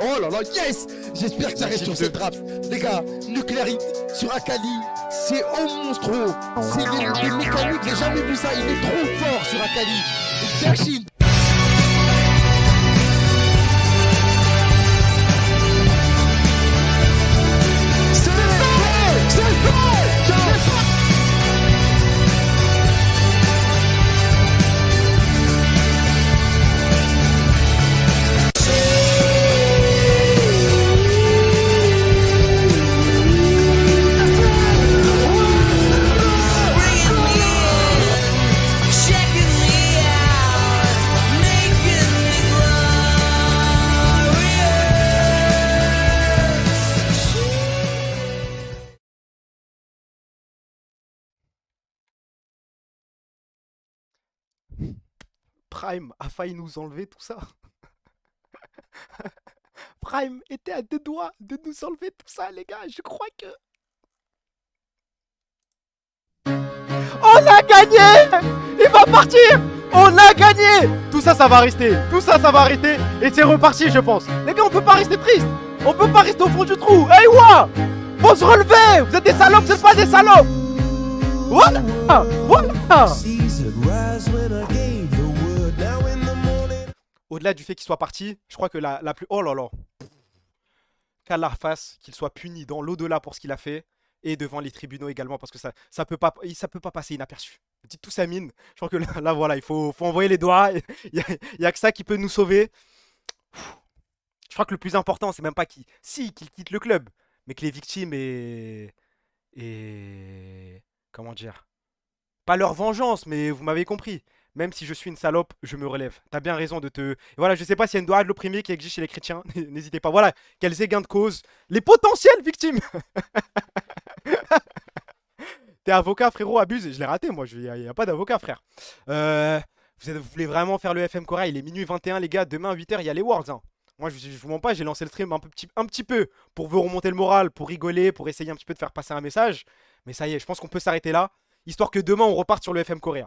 Oh là là, yes! J'espère que ça reste sur cette rap. Les gars, Nuclearite sur Akali, c'est au monstro. C'est des mécaniques, j'ai jamais vu ça. Il est trop fort sur Akali. J'imagine. Prime a failli nous enlever tout ça. Prime était à 2 doigts de nous enlever tout ça, les gars. Je crois que... On a gagné! Il va partir! On a gagné! Tout ça, ça va rester. Tout ça, ça va arrêter. Et c'est reparti, je pense. Les gars, on peut pas rester triste. On peut pas rester au fond du trou. Hey, ouah! Faut se relever! Vous êtes des salopes, c'est pas des salopes! Voilà! Voilà! Au-delà du fait qu'il soit parti, je crois que la plus... Oh là là! Qu'à la face, qu'il soit puni dans l'au-delà pour ce qu'il a fait, et devant les tribunaux également, parce que ça peut pas passer inaperçu. Dites tout ça mine. Je crois que là voilà, il faut envoyer les doigts. Il y a que ça qui peut nous sauver. Je crois que le plus important, c'est même pas qu'il quitte le club, mais que les victimes et comment dire? Pas leur vengeance, mais vous m'avez compris. Même si je suis une salope, je me relève. T'as bien raison de te... Et voilà, je sais pas s'il y a une doigt de l'opprimé qui existe chez les chrétiens. N'hésitez pas. Voilà, qu'elles aient gain de cause. Les potentielles victimes. T'es avocat, frérot, abuse. Je l'ai raté, moi. Il n'y a pas d'avocat, frère. Vous voulez vraiment faire le FM Corée? Il est minuit 21, les gars. Demain, 8h, il y a les Worlds. Hein. Moi, je vous mens pas, j'ai lancé le stream un petit peu pour vous remonter le moral, pour rigoler, pour essayer un petit peu de faire passer un message. Mais ça y est, je pense qu'on peut s'arrêter là. Histoire que demain, on reparte sur le FM Corée.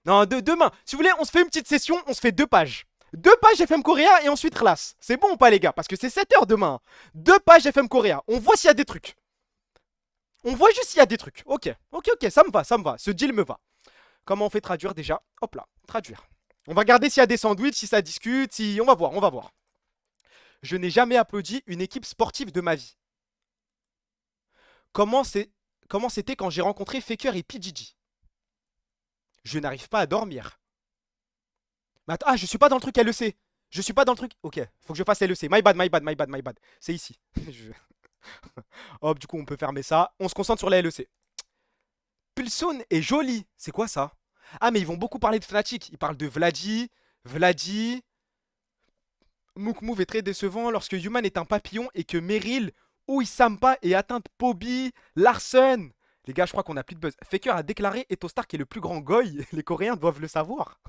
Non, demain, si vous voulez, on se fait une petite session, on se fait 2 pages. 2 pages FM Corée et ensuite Relax. C'est bon ou pas, les gars? Parce que c'est 7h demain. 2 pages FM Corée. On voit s'il y a des trucs. On voit juste s'il y a des trucs. Ok, ça me va, ça me va. Ce deal me va. Comment on fait traduire déjà? Hop là, traduire. On va regarder s'il y a des sandwichs, si ça discute, si... On va voir, on va voir. Je n'ai jamais applaudi une équipe sportive de ma vie. Comment c'était quand j'ai rencontré Faker et PGG? Je n'arrive pas à dormir. Mais attends, je suis pas dans le truc LEC. Je suis pas dans le truc... Ok, faut que je fasse LEC. My bad. C'est ici. Hop, du coup, on peut fermer ça. On se concentre sur la LEC. Pulson est joli. C'est quoi ça? Ah, mais ils vont beaucoup parler de Fnatic. Ils parlent de Vladi. Moukmouv est très décevant lorsque Human est un papillon et que Meryl, Ouï Sampa est atteinte Pobi, Larsen. Les gars, je crois qu'on a plus de buzz. Faker a déclaré Etostar qui est le plus grand goy. Les Coréens doivent le savoir.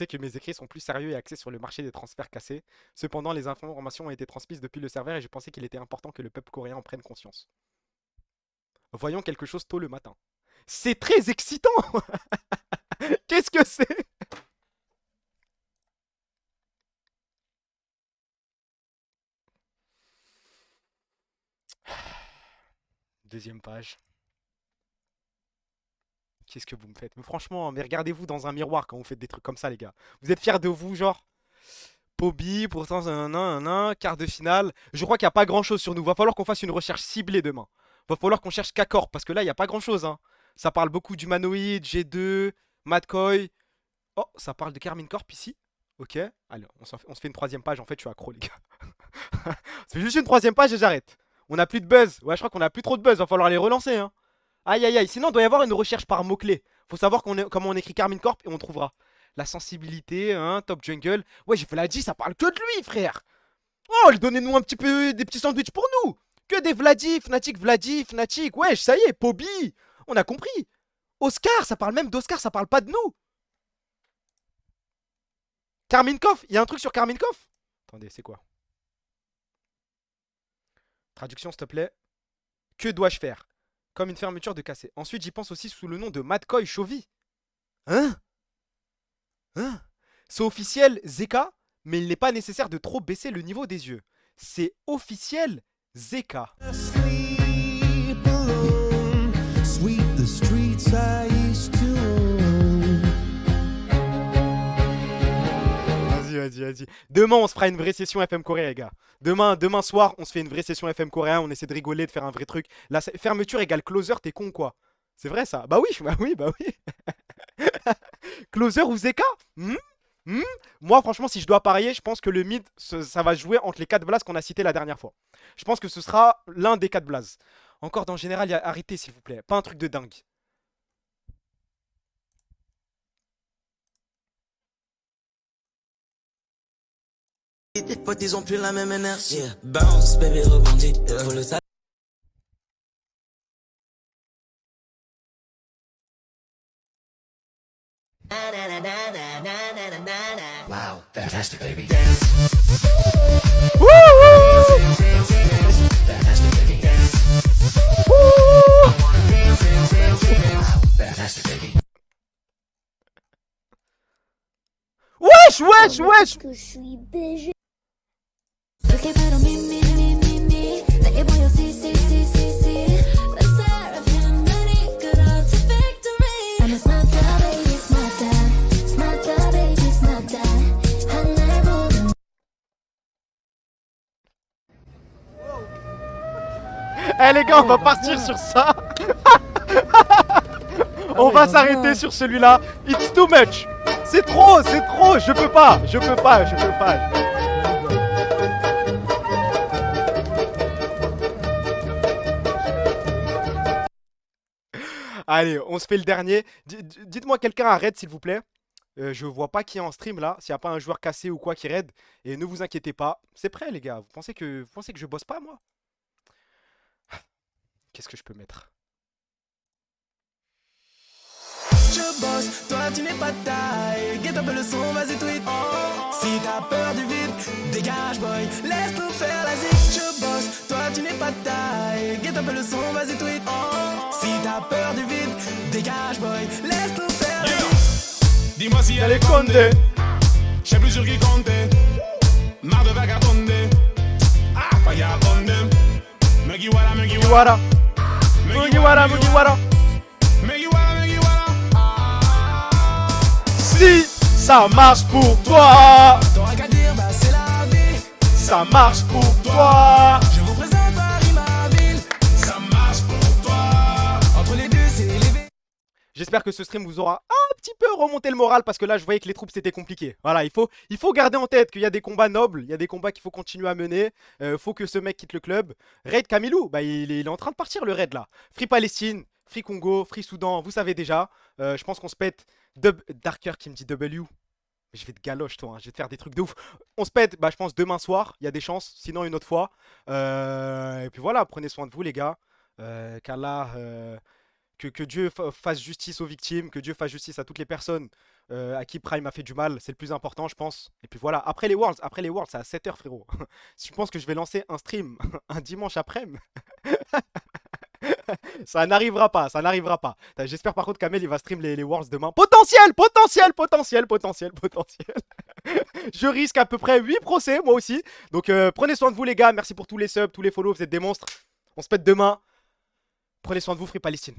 pensais que mes écrits sont plus sérieux et axés sur le marché des transferts cassés. Cependant, les informations ont été transmises depuis le serveur et je pensais qu'il était important que le peuple coréen en prenne conscience. Voyons quelque chose tôt le matin. C'est très excitant. Qu'est-ce que c'est? Deuxième page. Qu'est-ce que vous me faites? Mais franchement, mais regardez-vous dans un miroir quand vous faites des trucs comme ça, les gars. Vous êtes fiers de vous, genre? Pobi, pourtant, quart de finale. Je crois qu'il n'y a pas grand-chose sur nous. Va falloir qu'on fasse une recherche ciblée demain. Va falloir qu'on cherche K-Corp, parce que là, il n'y a pas grand-chose, hein. Ça parle beaucoup d'Humanoid, G2, Madcoy. Oh, ça parle de Carmine Corp ici. Ok. Allez, on se fait une troisième page. En fait, je suis accro, les gars. C'est juste une troisième page et j'arrête. On n'a plus de buzz. Ouais, je crois qu'on a plus trop de buzz. Va falloir les relancer, hein. Aïe, aïe, aïe. Sinon, il doit y avoir une recherche par mots-clés. Faut savoir comment on écrit Carmine Corp et on trouvera. La sensibilité, hein, top jungle. Ouais, j'ai fait la G, ça parle que de lui, frère. Oh, donnez-nous un petit peu des petits sandwichs pour nous. Que des Vladi, Fnatic, Fnatic. Wesh, ça y est, Pobi. On a compris. Oscar, ça parle même d'Oscar, ça parle pas de nous. Carmine Koff, il y a un truc sur Carmine Koff. Attendez, c'est quoi? Traduction, s'il te plaît. Que dois-je faire? Comme une fermeture de cassé. Ensuite, j'y pense aussi sous le nom de Madcoy Chovy. Hein? Hein? C'est officiel, Zeka, mais il n'est pas nécessaire de trop baisser le niveau des yeux. C'est officiel, Zeka. Vas-y. Demain, on se fera une vraie session FM Corée, les gars. Demain soir, on se fait une vraie session FM coréen. On essaie de rigoler, de faire un vrai truc. La fermeture égale closer, t'es con quoi? C'est vrai ça? Bah oui. Closer ou Zeka? Moi, franchement, si je dois parier, je pense que le mid, ça va jouer entre les 4 blazes qu'on a cités la dernière fois. Je pense que ce sera l'un des 4 blazes. Encore dans le général, arrêtez s'il vous plaît. Pas un truc de dingue. Tes potes ils ont plus la même énergie. Bounce baby rebondis. Faut le savoir. Wow, fantastic, baby. Woo! Fantastic, baby. Fantastic, baby. Wesh! Que je suis BG. Eh les gars, on va partir sur ça. On va s'arrêter sur celui-là. It's too much. C'est trop. Je peux pas. Allez, on se fait le dernier. Dites-moi quelqu'un arrête s'il vous plaît. Je vois pas qui est en stream là. S'il n'y a pas un joueur cassé ou quoi qui raid. Et ne vous inquiétez pas. C'est prêt les gars. Vous pensez que je bosse pas moi? Qu'est-ce que je peux mettre? Je bosse, toi tu n'es pas de taille. Get un peu le son, vas-y tweet. Si t'as peur du vide, dégage boy, laisse tout faire la zik. Je bosse, toi tu n'es pas de taille. Get un peu le son, vas-y tweet. Si t'as peur du vide, dégage boy, laisse tout faire la zik. Dis-moi si elle est condé. Je sais plus sur qui compter. Marre de vagabonder. Ah, faille à condem. Mugiwara. Mugiwara. Si ça marche pour toi, t'auras qu'à dire bah c'est la vie. Ça marche pour toi. Je vous présente Paris ma ville. Ça marche pour toi. Entre les deux c'est élevé. J'espère que ce stream vous aura un petit peu remonté le moral parce que là je voyais que les troupes c'était compliqué. Voilà, il faut garder en tête qu'il y a des combats nobles, il y a des combats qu'il faut continuer à mener. Faut que ce mec quitte le club. Raid Camilou, bah il est en train de partir le raid là. Free Palestine, Free Congo, Free Soudan, vous savez déjà. Je pense qu'on se pète. Darker qui me dit W. Je vais te galoche toi, hein. Je vais te faire des trucs de ouf. On se pète, bah je pense demain soir, il y a des chances, sinon une autre fois. Et puis voilà, prenez soin de vous les gars. Qu'Allah Que Dieu fasse justice aux victimes, que Dieu fasse justice à toutes les personnes à qui Prime a fait du mal, c'est le plus important, je pense. Et puis voilà, après les Worlds, c'est à 7h, frérot. Je pense que je vais lancer un stream un dimanche après-midi. Ça n'arrivera pas, ça n'arrivera pas. J'espère par contre qu'Amel il va stream les Worlds demain. Potentiel. Je risque à peu près 8 procès, moi aussi. Donc prenez soin de vous les gars, merci pour tous les subs, tous les follow, vous êtes des monstres. On se pète demain. Prenez soin de vous, Free Palestine.